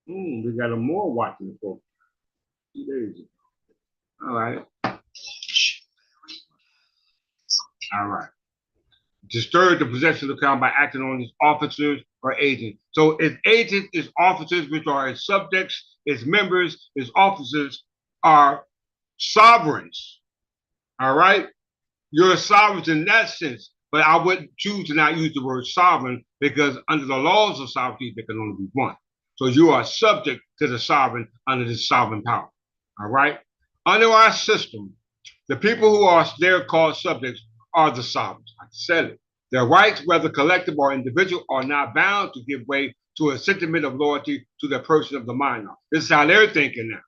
We got a more watching folks. 2 days ago. All right. All right. Disturb the possession of the crown by acting on its officers or agents. So its agents, its officers, which are its subjects, its members, its officers are sovereigns. All right? You're sovereigns in that sense, but I wouldn't choose to not use the word sovereign because under the laws of sovereignty, there can only be one. So you are subject to the sovereign under this sovereign power. All right? Under our system, the people who are there called subjects are the sovereigns. I said it. Their rights, whether collective or individual, are not bound to give way to a sentiment of loyalty to the person of the minor. This is how they're thinking now.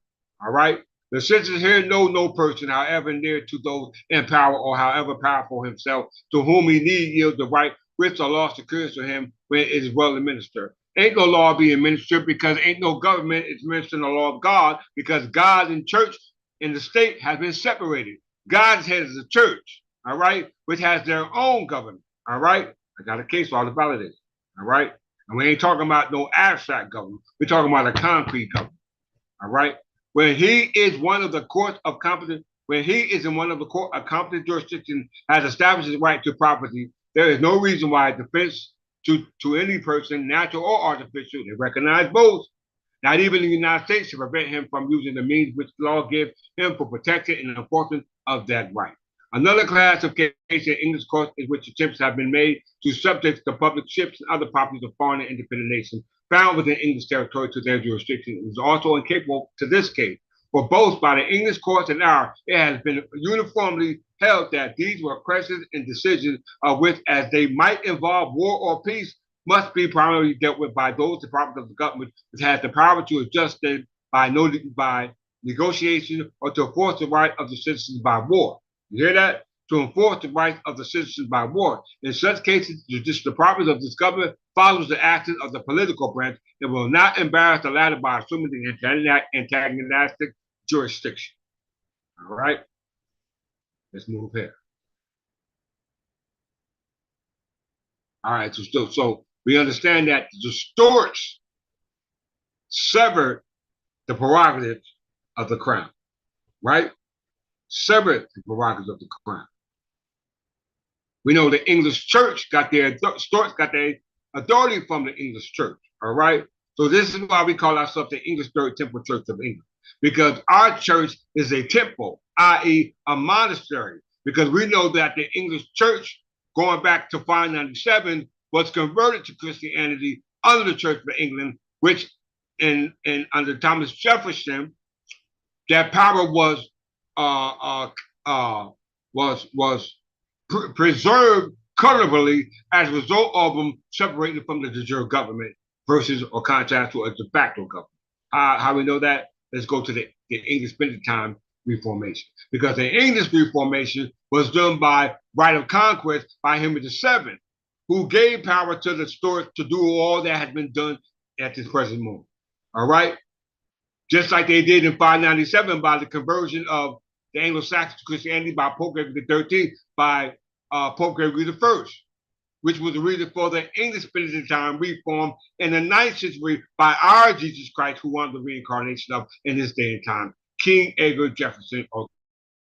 All right? The citizens here know no person, however near to those in power or however powerful himself, to whom he need yield the right which the law secures to him when it is well administered. Ain't no law being administered because ain't no government administering the law of God, because God and church and the state have been separated. God's head is the church, all right, which has their own government, all right? I got a case law to validate, all right? And we ain't talking about no abstract government. We're talking about a concrete government, all right? When he is one of the courts of competent, when he is in one of the court of competent jurisdiction, has established his right to property, there is no reason why defense to any person, natural or artificial, they recognize both, not even the United States, to prevent him from using the means which the law gives him for protection and enforcement of that right. Another class of case in English courts in which attempts have been made to subject the public ships and other properties of foreign and independent nations found within English territory to their jurisdiction is also incapable to this case. For both by the English courts and ours, it has been uniformly held that these were questions and decisions of which, as they might involve war or peace, must be primarily dealt with by those departments of the government which has the power to adjust them by negotiation or to enforce the right of the citizens by war. You hear that? To enforce the rights of the citizens by war. In such cases, the judicial department of this government follows the actions of the political branch and will not embarrass the latter by assuming the antagonistic jurisdiction. All right? Let's move here. All right, so we understand that the Stuarts severed the prerogatives of the crown, right? Severed the prerogatives of the crown. We know the English church got their, Stuarts got their authority from the English church, all right? So this is why we call ourselves the English Third Temple Church of England, because our church is a temple, i.e. a monastery, because we know that the English church, going back to 597, was converted to Christianity under the Church of England, which under Thomas Jefferson, that power was preserved colorably as a result of them separating from the de jure government versus or contrast to a de facto government. How we know that? Let's go to the English Benedictine Reformation. Because the English Reformation was done by right of conquest by Henry VII, who gave power to the Stuarts to do all that had been done at this present moment. All right? Just like they did in 597 by the conversion of the Anglo-Saxon Christianity by Pope Gregory XIII by Pope Gregory I, which was the reason for the English Benedictine Reform in the 9th century by our Jesus Christ, who wanted the reincarnation of, in this day and time, King Edgar Jefferson, or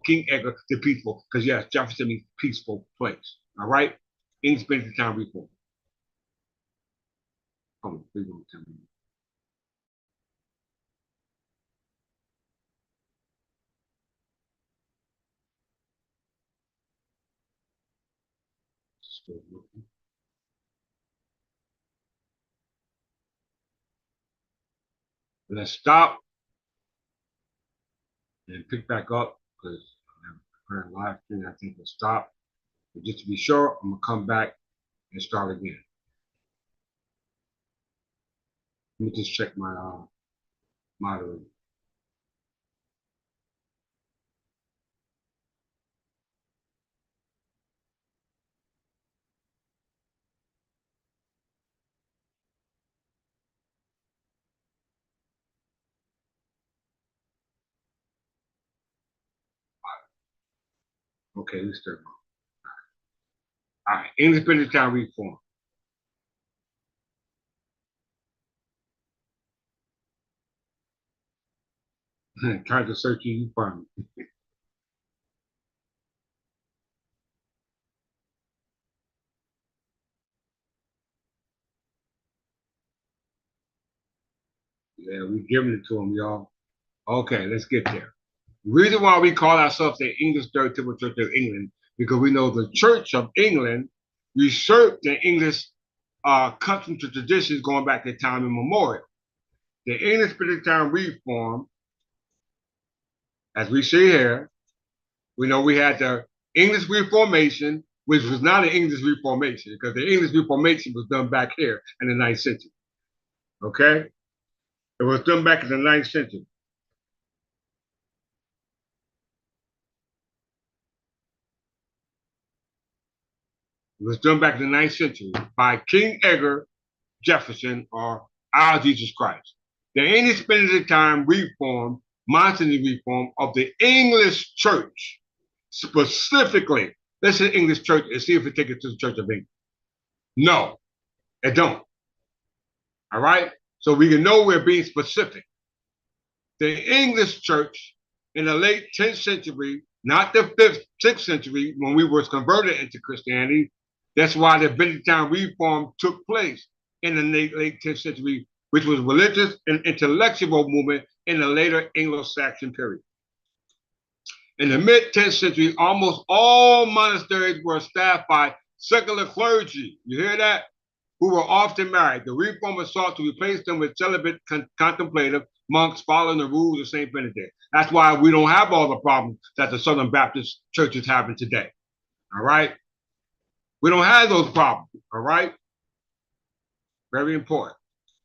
King Edgar the Peaceful, because yes, Jefferson means peaceful place. All right? English Benedictine Reform. Hold on, please don't tell me. Let's stop and pick back up because I'm preparing live stream. I think we'll stop. But just to be sure, I'm gonna come back and start again. Let me just check my moderator. Okay, let's start. All right, English Benedictine Reform. Trying to search you find me. Yeah, we're giving it to them, y'all. Okay, let's get there. The reason why we call ourselves the English Third Temple Church of England, because we know the Church of England usurped the English customs and traditions going back to time immemorial. The English Benedictine Reform, as we see here, we know we had the English Reformation, which was not an English Reformation, because the English Reformation was done back here in the 9th century. Okay? It was done back in the 9th century. It was done back in the 9th century by King Edgar Jefferson, or our Jesus Christ. The English Benedictine Reform, monastery reform of the English Church, specifically. Let's say English Church and see if it takes it to the Church of England. No, it don't. All right? So we can know we're being specific. The English Church in the late 10th century, not the 5th, 6th century, when we were converted into Christianity, that's why the Benedictine Reform took place in the late 10th century, which was religious and intellectual movement in the later Anglo-Saxon period. In the mid-10th century, almost all monasteries were staffed by secular clergy. You hear that? Who were often married. The reformers sought to replace them with celibate contemplative monks following the rules of Saint Benedict. That's why we don't have all the problems that the Southern Baptist Church is having today. All right? We don't have those problems. All right? Very important.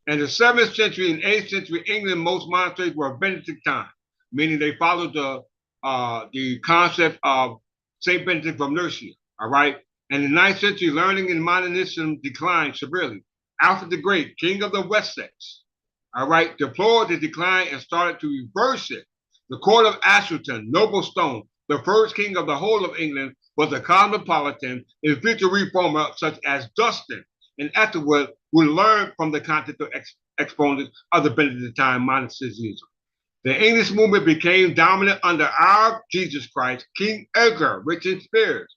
In the 7th century and 8th century England, most monasteries were Benedictine, meaning they followed the concept of Saint Benedict from Nursia. All right? And in the 9th century, learning and monasticism declined severely. Alfred the Great, king of the Wessex, all right, deplored the decline and started to reverse it. The court of Æthelstan, noble stone, the first king of the whole of England, was a cosmopolitan and future reformer such as Dunstan and Æthelwold, who learned from the Continental exponents of the Benedictine monasticism. The English movement became dominant under our Jesus Christ, King Edgar, Richard Spears,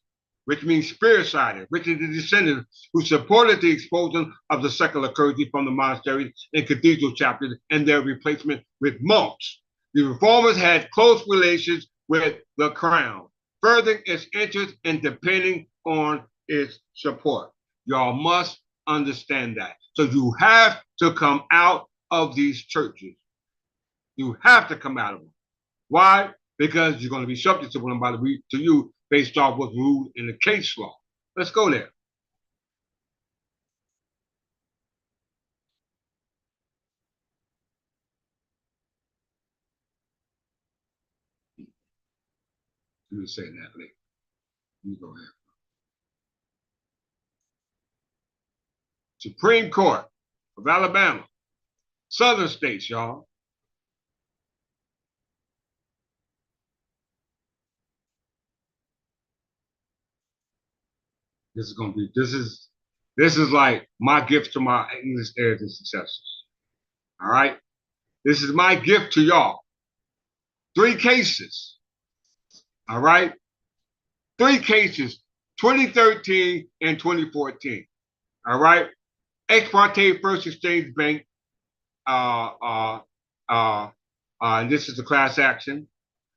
which means spear-sided, which is the descendants who supported the expulsion of the secular clergy from the monasteries and cathedral chapters and their replacement with monks. The reformers had close relations with the crown, furthering its interest and depending on its support. Y'all must understand that. So you have to come out of these churches. You have to come out of them. Why? Because you're going to be subject to what I'm about to read to you based off what's ruled in the case law. Let's go there. Let me say that later. Let me go ahead. Supreme Court of Alabama, Southern states, y'all. This is like my gift to my English heirs and successors. All right. This is my gift to y'all. 3 cases. All right. 3 cases, 2013 and 2014. All right. Ex parte First Exchange Bank. This is a class action.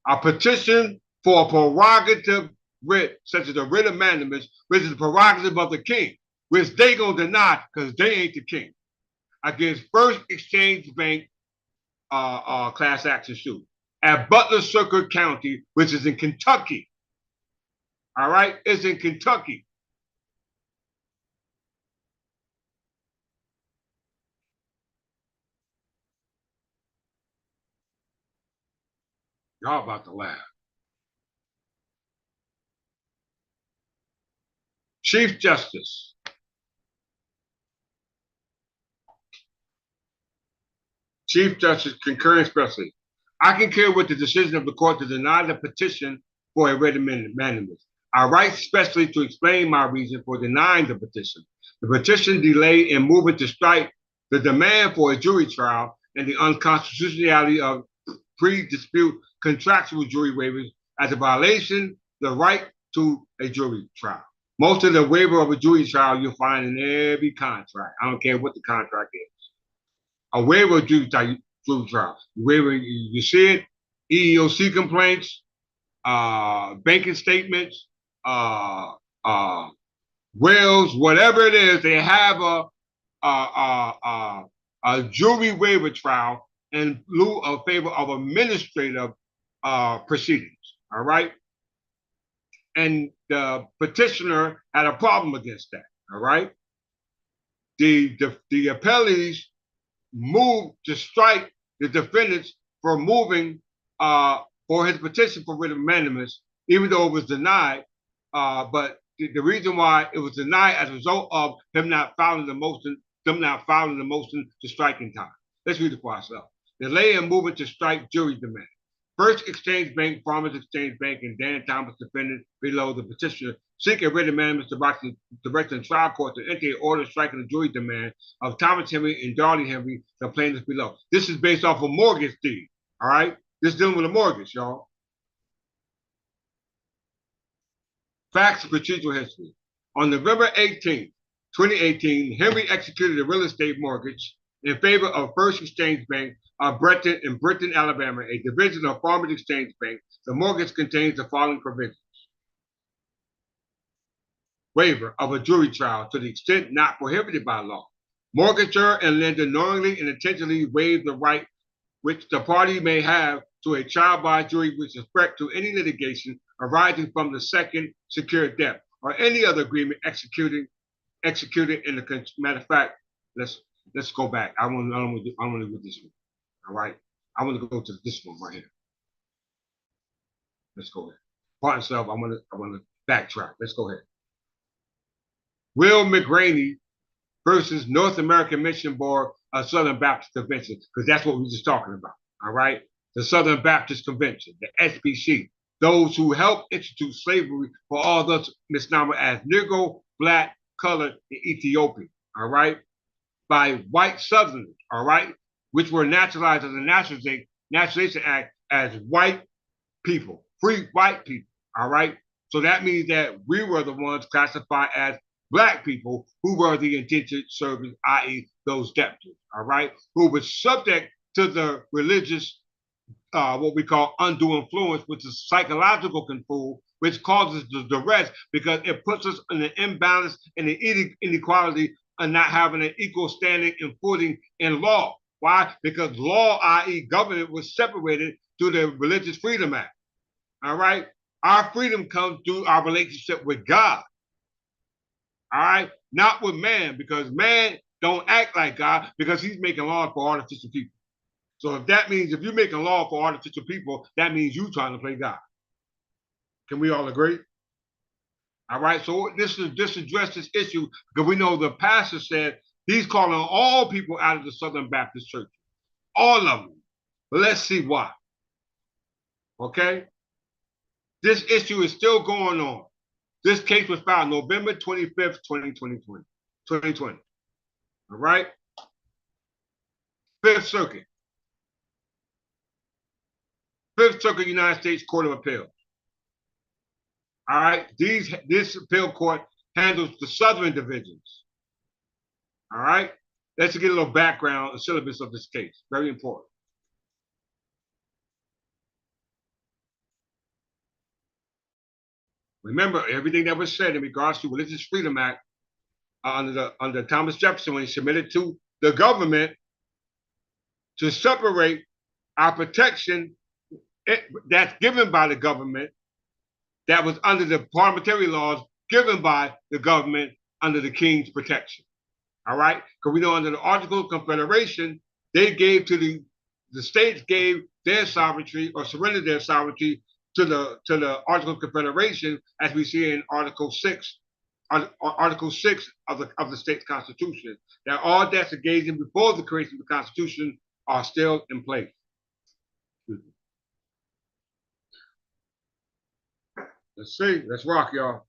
A petition for a prerogative writ, such as a writ of mandamus, which is the prerogative of the king, which they gonna deny because they ain't the king. Against First Exchange Bank class action suit at Butler Circuit County, which is in Kentucky. All right, it's in Kentucky. Y'all about to laugh. Chief Justice. Chief Justice concurring expressly. I concur with the decision of the court to deny the petition for a writ of mandamus. I write specially to explain my reason for denying the petition. The petition delay in moving to strike the demand for a jury trial and the unconstitutionality of pre-dispute contractual jury waivers as a violation the right to a jury trial. Most of the waiver of a jury trial you'll find in every contract. I don't care what the contract is. A waiver of jury trial. Waiver, you see it, EEOC complaints, banking statements, wills, whatever it is, they have a jury waiver trial in lieu of favor of administrative proceedings. All right. And the petitioner had a problem against that. All right. The appellees moved to strike the defendants for moving for his petition for writ of mandamus, even though it was denied. But the reason why it was denied as a result of him not filing the motion, to strike in time. Let's read it for ourselves. Delay in moving to strike jury demand. First Exchange Bank, Farmers Exchange Bank, and Dan Thomas defendant below the petitioner seek a writ of mandamus directing the trial court to enter an order striking the jury demand of Thomas Henry and Darley Henry, the plaintiffs below. This is based off a mortgage deed. All right, this is dealing with a mortgage, y'all. Facts and procedural history. On November 18, 2018, Henry executed a real estate mortgage in favor of First Exchange Bank of Breton in Britton, Alabama, a division of Farmers Exchange Bank. The mortgage contains the following provisions. Waiver of a jury trial to the extent not prohibited by law. Mortgagor and lender knowingly and intentionally waive the right which the party may have to a trial by jury with respect to any litigation arising from the second secured debt or any other agreement executed in the matter of fact. Let's go back. I want to do this one. All right. I want to go to this one right here. Let's go ahead. Part itself. I want to backtrack. Let's go ahead. Will McRaney versus North American Mission Board of Southern Baptist Convention, because that's what we were just talking about. All right. The Southern Baptist Convention, the SBC, those who helped institute slavery for all those misnomer as Negro, Black, Colored, and Ethiopian. All right. By white Southerners. All right. Which were naturalized under the Naturalization Act as white people, free white people. All right. So that means that we were the ones classified as Black people who were the indentured servants, i.e. those debtors, all right, who were subject to the religious, what we call undue influence, which is psychological control, which causes the duress because it puts us in an imbalance and an inequality and not having an equal standing and footing in law. Why? Because law, i.e. government, was separated through the Religious Freedom Act, all right? Our freedom comes through our relationship with God. All right, not with man, because man don't act like God because he's making laws for artificial people. So if that means if you're making law for artificial people, that means you're trying to play God. Can we all agree? All right, so this address this issue because we know the pastor said he's calling all people out of the Southern Baptist Church, all of them. But let's see why. Okay, this issue is still going on. This case was filed November 25th, 2020. All right? Fifth Circuit. Fifth Circuit United States Court of Appeals. All right? This appeal court handles the southern divisions. All right? Let's get a little background and syllabus of this case. Very important. Remember everything that was said in regards to Religious Freedom Act under Thomas Jefferson when he submitted to the government to separate our protection that's given by the government that was under the parliamentary laws given by the government under the King's protection. All right? Because we know under the Articles of Confederation, they gave to the states gave their sovereignty or surrendered their sovereignty to the Articles of Confederation, as we see in Article 6 of the state's constitution, that all debts engaged in before the creation of the Constitution are still in place. Let's see. Let's rock, y'all.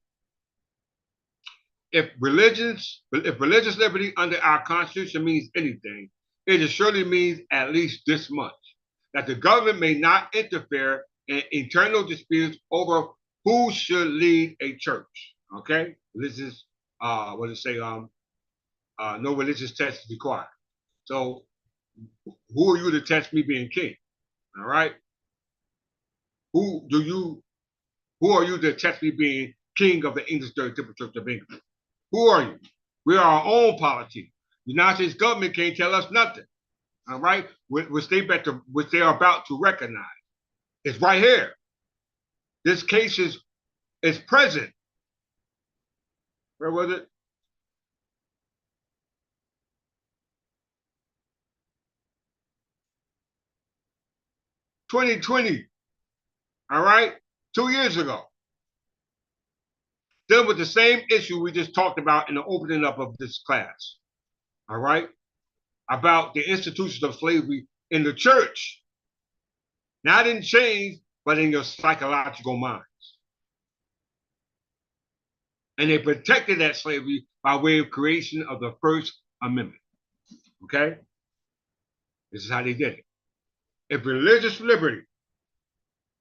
If religious liberty under our Constitution means anything, it surely means at least this much: that the government may not interfere in internal disputes over who should lead a church. Okay, this is what does it say? No religious test is required. So, who are you to test me being king? All right. Who are you to test me being king of the English Third Temple Church of England? Who are you? We are our own polity. The United States government can't tell us nothing. All right, which they are about to recognize. It's right here. This case is present. Where was it? (2020). All right, 2 years ago. Dealing with the same issue we just talked about in the opening up of this class. All right, about the institutions of slavery in the church, not in chains, but in your psychological minds. And they protected that slavery by way of creation of the First Amendment. Okay? This is how they did it. If religious liberty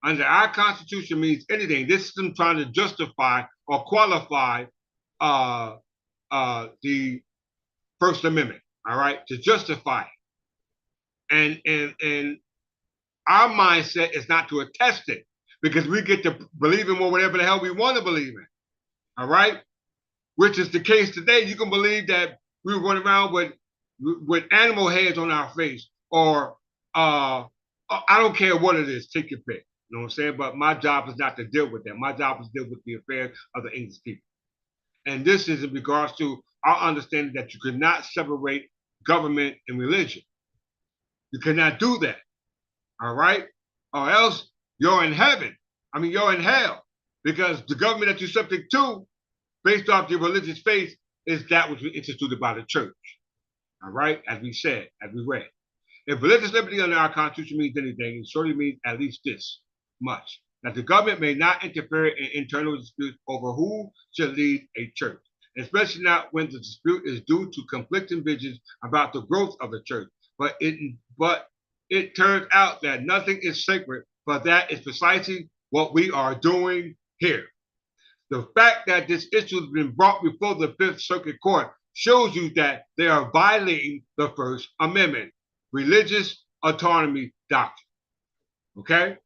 under our Constitution means anything, this is them trying to justify or qualify the First Amendment, all right, to justify it. And our mindset is not to attest it, because we get to believe in whatever the hell we want to believe in, all right? Which is the case today. You can believe that we were going around with animal heads on our face, or I don't care what it is, take your pick. You know what I'm saying? But my job is not to deal with that. My job is to deal with the affairs of the English people. And this is in regards to our understanding that you could not separate government and religion. You cannot do that. All right? Or else you're in heaven. I mean, you're in hell. Because the government that you're subject to, based off your religious faith, is that which was instituted by the church. All right? As we said, as we read. If religious liberty under our Constitution means anything, it surely means at least this much: that the government may not interfere in internal disputes over who should lead a church, especially not when the dispute is due to conflicting visions about the growth of the church. But it turns out that nothing is sacred, but that is precisely what we are doing here. The fact that this issue has been brought before the Fifth Circuit Court shows you that they are violating the First Amendment, religious autonomy doctrine. Okay?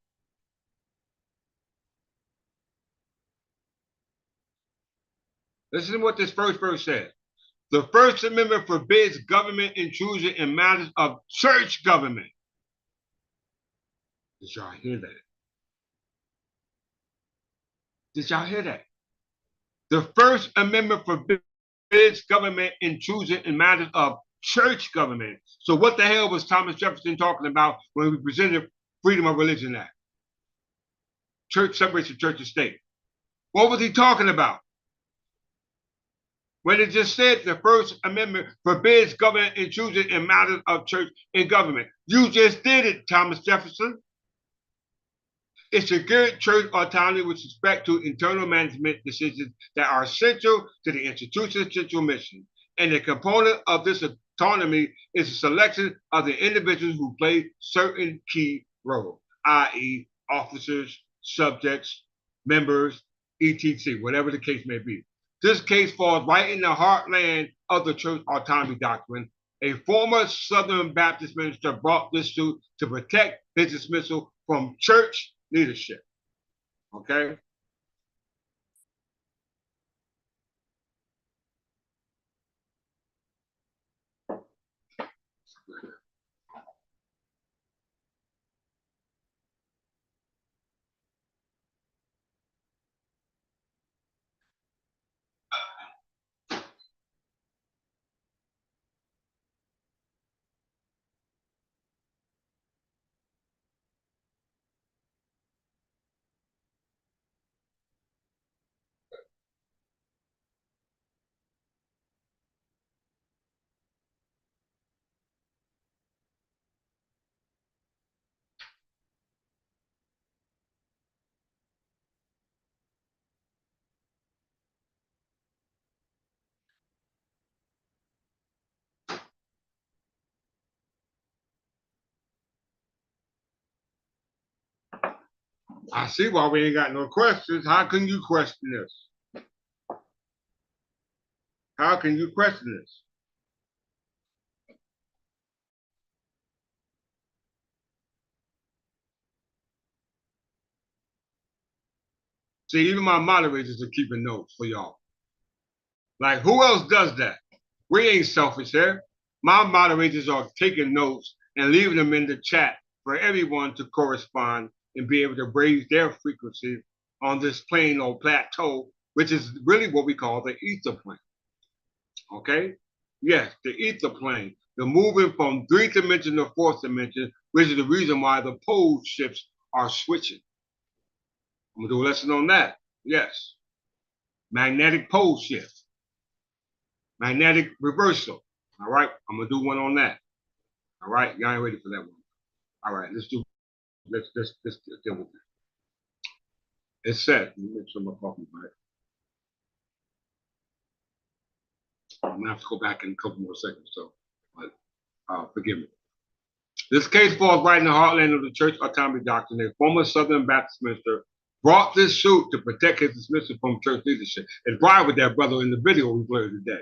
Listen to what this first verse says. The First Amendment forbids government intrusion in matters of church government. Did y'all hear that? Did y'all hear that? The First Amendment forbids government intrusion in matters of church government. So what the hell was Thomas Jefferson talking about when we presented Freedom of Religion Act? Church separation of church and state. What was he talking about? When it just said the First Amendment forbids government intrusion in matters of church and government. You just did it, Thomas Jefferson. It secured church autonomy with respect to internal management decisions that are essential to the institution's central mission. And a component of this autonomy is the selection of the individuals who play certain key roles, i.e., officers, subjects, members, etc., whatever the case may be. This case falls right in the heartland of the church autonomy doctrine. A former Southern Baptist minister brought this suit to protect his dismissal from church leadership. Okay? I see why we ain't got no questions. How can you question this? How can you question this? See, even my moderators are keeping notes for y'all. Like, who else does that? We ain't selfish here. My moderators are taking notes and leaving them in the chat for everyone to correspond and be able to raise their frequency on this plane or plateau, which is really what we call the ether plane. Okay? Yes, the ether plane. The moving from 3rd dimension to 4th dimension, which is the reason why the pole shifts are switching. I'm gonna do a lesson on that. Yes. Magnetic pole shift. Magnetic reversal. All right. I'm gonna do one on that. All right. Y'all ain't ready for that one. All right. Let's deal with that. It said, let me make sure my coffee right. I'm gonna have to go back in a couple more seconds, so but forgive me. This case falls right in the heartland of the church autonomy doctrine. A former Southern Baptist minister brought this suit to protect his dismissal from church leadership. And Brian with that brother in the video we played today.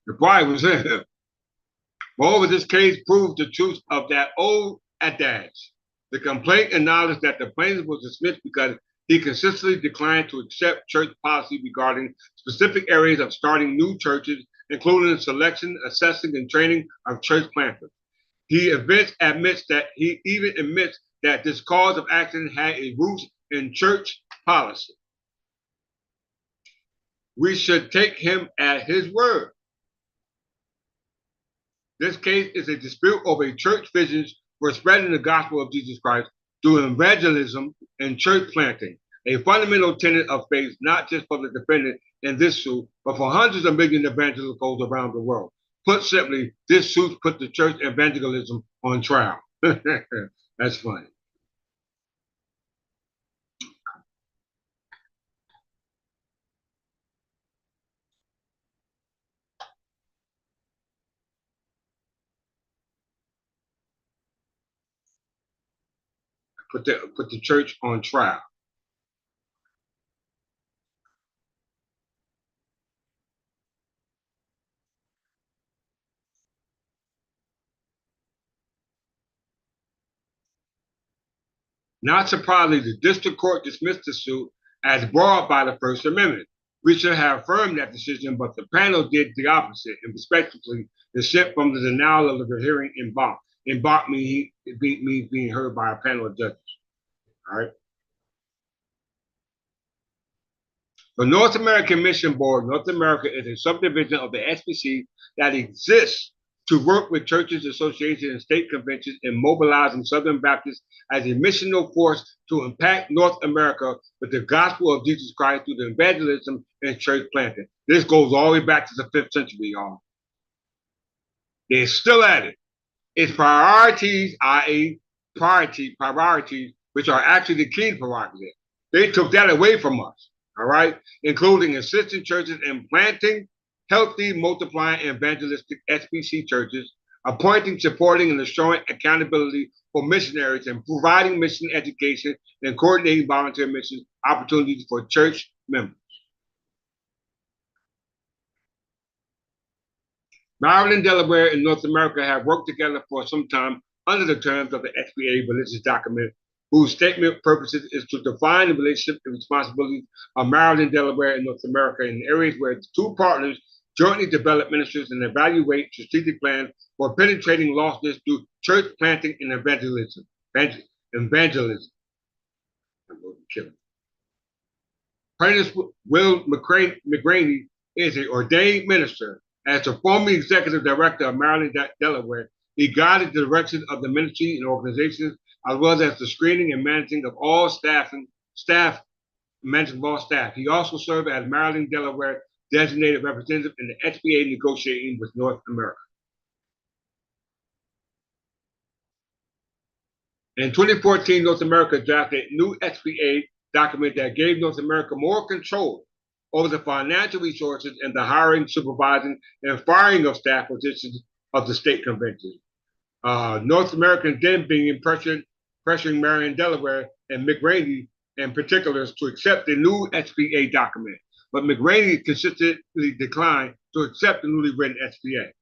The Brian was in him. Moreover, this case proved the truth of that old adage. The complaint acknowledged that the plaintiff was dismissed because he consistently declined to accept church policy regarding specific areas of starting new churches, including the selection, assessing, and training of church planters. He admits that this cause of action had a root in church policy. We should take him at his word. This case is a dispute over church visions for spreading the gospel of Jesus Christ through evangelism and church planting, a fundamental tenet of faith not just for the defendant in this suit, but for hundreds of million evangelicals around the world. Put simply, this suit put the church evangelism on trial. That's funny. Put the church on trial. Not surprisingly, the district court dismissed the suit as brought by the First Amendment. We should have affirmed that decision, but the panel did the opposite and respectively dissent from the denial of the hearing in banc. In banc means being heard by a panel of judges. All right. The North American Mission Board, North America, is a subdivision of the SBC that exists to work with churches, associations, and state conventions in mobilizing Southern Baptists as a missional force to impact North America with the gospel of Jesus Christ through the evangelism and church planting. This goes all the way back to the 5th century, y'all. They're still at it. Its priorities, i.e., priorities which are actually the king's prerogative. They took that away from us, all right, including assisting churches in planting healthy, multiplying, evangelistic SBC churches, appointing, supporting, and assuring accountability for missionaries, and providing mission education and coordinating volunteer mission opportunities for church members. Maryland and Delaware in North America have worked together for some time under the terms of the SBA religious document, whose statement purposes is to define the relationship and responsibilities of Maryland and Delaware in North America in areas where the two partners jointly develop ministries and evaluate strategic plans for penetrating lostness through church planting and evangelism. Prentice Will McGraney is an ordained minister. As the former executive director of Maryland Delaware, he guided the direction of the ministry and organizations, as well as the screening and managing of all staff. He also served as Maryland Delaware designated representative in the SBA negotiating with North America. In 2014, North America drafted a new SBA document that gave North America more control over the financial resources and the hiring, supervising, and firing of staff positions of the state convention. North Americans then being pressuring Maryland, Delaware, and McGraney in particular to accept the new SBA document, but McGraney consistently declined to accept the newly written SBA.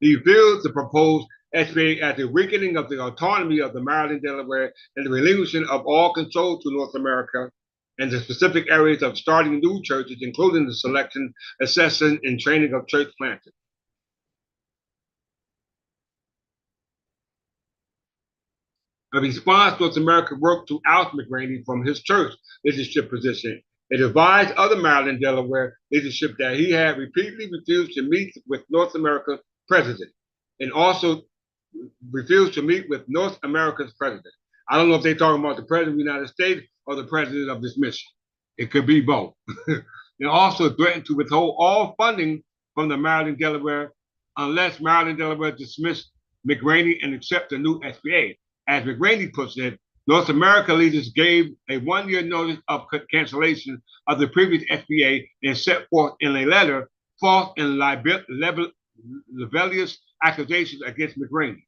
He viewed the proposed SBA as a weakening of the autonomy of the Maryland, Delaware, and the relinquishing of all control to North America and the specific areas of starting new churches, including the selection, assessing, and training of church planters. In response, North America worked to oust McGraney from his church leadership position. It advised other Maryland, Delaware leadership that he had repeatedly refused to meet with North America's president and also refused to meet with North America's president. I don't know if they're talking about the president of the United States or the president of this mission. It could be both. And also threatened to withhold all funding from the Maryland, Delaware, unless Maryland, Delaware dismissed McGraney and accept the new SBA. As McGraney puts it, North America leaders gave a one-year notice of cancellation of the previous SBA and set forth in a letter false and libellous accusations against McGraney.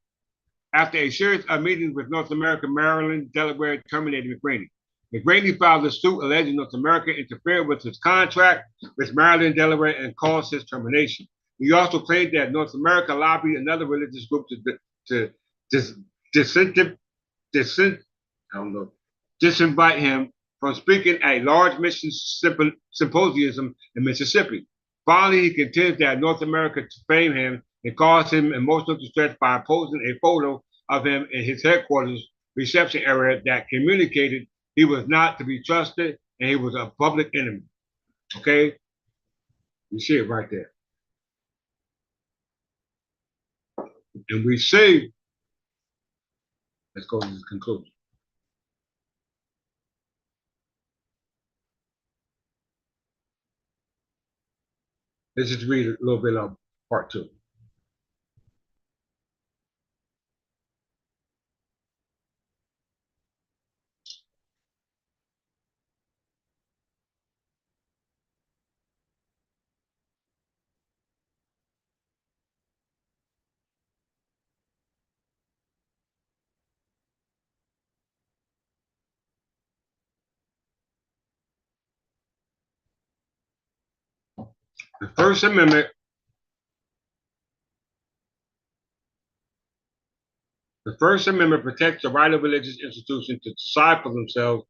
After a series of meetings with North America, Maryland, Delaware terminated McGraney. McGraney filed a suit alleging North America interfered with his contract with Maryland, Delaware, and caused his termination. He also claimed that North America lobbied another religious group to disinvite him from speaking at a large mission symposium in Mississippi. Finally, he contends that North America defamed him and caused him emotional distress by posting a photo of him in his headquarters reception area that communicated he was not to be trusted and he was a public enemy. Okay? You see it right there. And we see, let's go to the conclusion. Let's just read a little bit of part 2. The First Amendment protects the right of religious institutions to decide for themselves,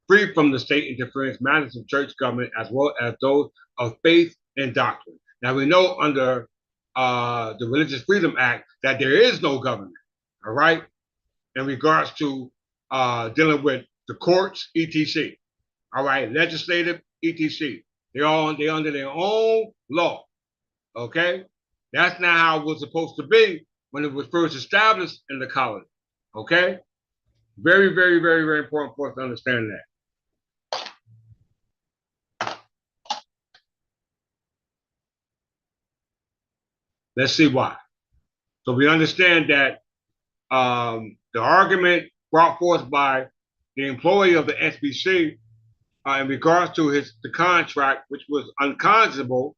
free from the state interference matters of church government, as well as those of faith and doctrine. Now we know under the Religious Freedom Act that there is no government, all right, in regards to dealing with the courts, etc. All right, legislative, etc. They're under their own law. Okay? That's not how it was supposed to be when it was first established in the colony. Okay? Very, very, very, very important for us to understand that. Let's see why. So we understand that the argument brought forth by the employee of the SBC in regards to the contract, which was unconscionable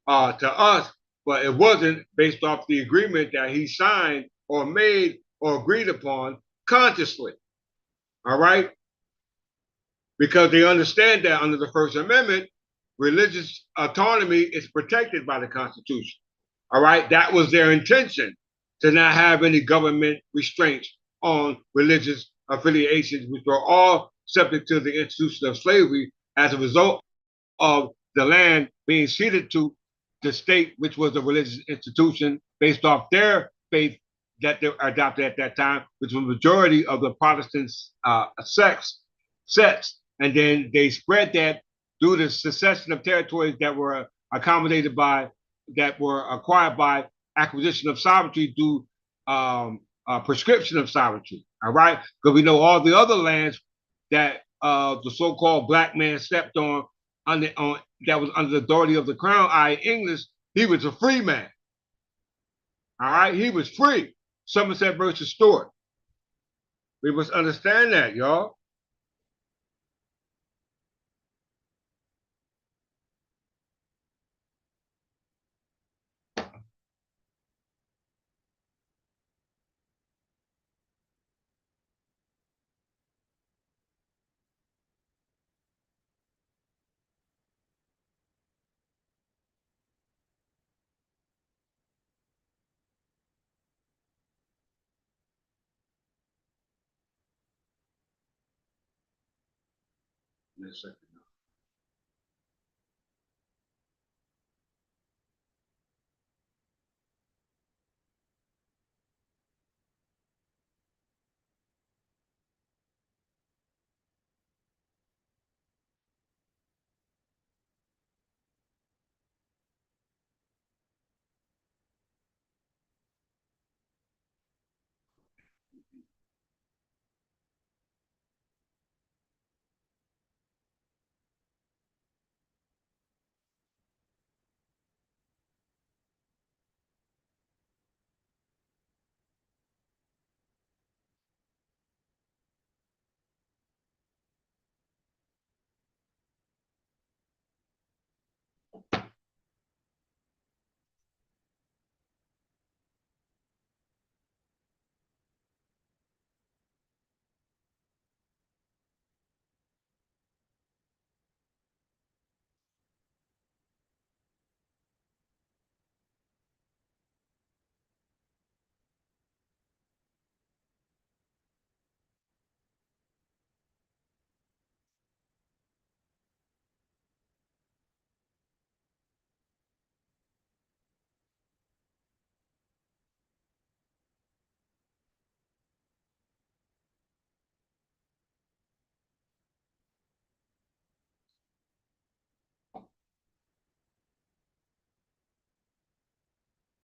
to us, but it wasn't based off the agreement that he signed or made or agreed upon consciously. All right? Because they understand that under the First Amendment, religious autonomy is protected by the Constitution. All right? That was their intention, to not have any government restraints on religious affiliations, which were all subject to the institution of slavery as a result of the land being ceded to the state, which was a religious institution based off their faith that they adopted at that time, which was the majority of the Protestant sects. And then they spread that through the succession of territories that were accommodated by, that were acquired by acquisition of sovereignty through prescription of sovereignty. All right, because we know all the other lands that the so-called black man stepped on that was under the authority of the crown, i.e. English, he was a free man. All right, he was free. Somerset versus Stuart. We must understand that, y'all. Yes, sir.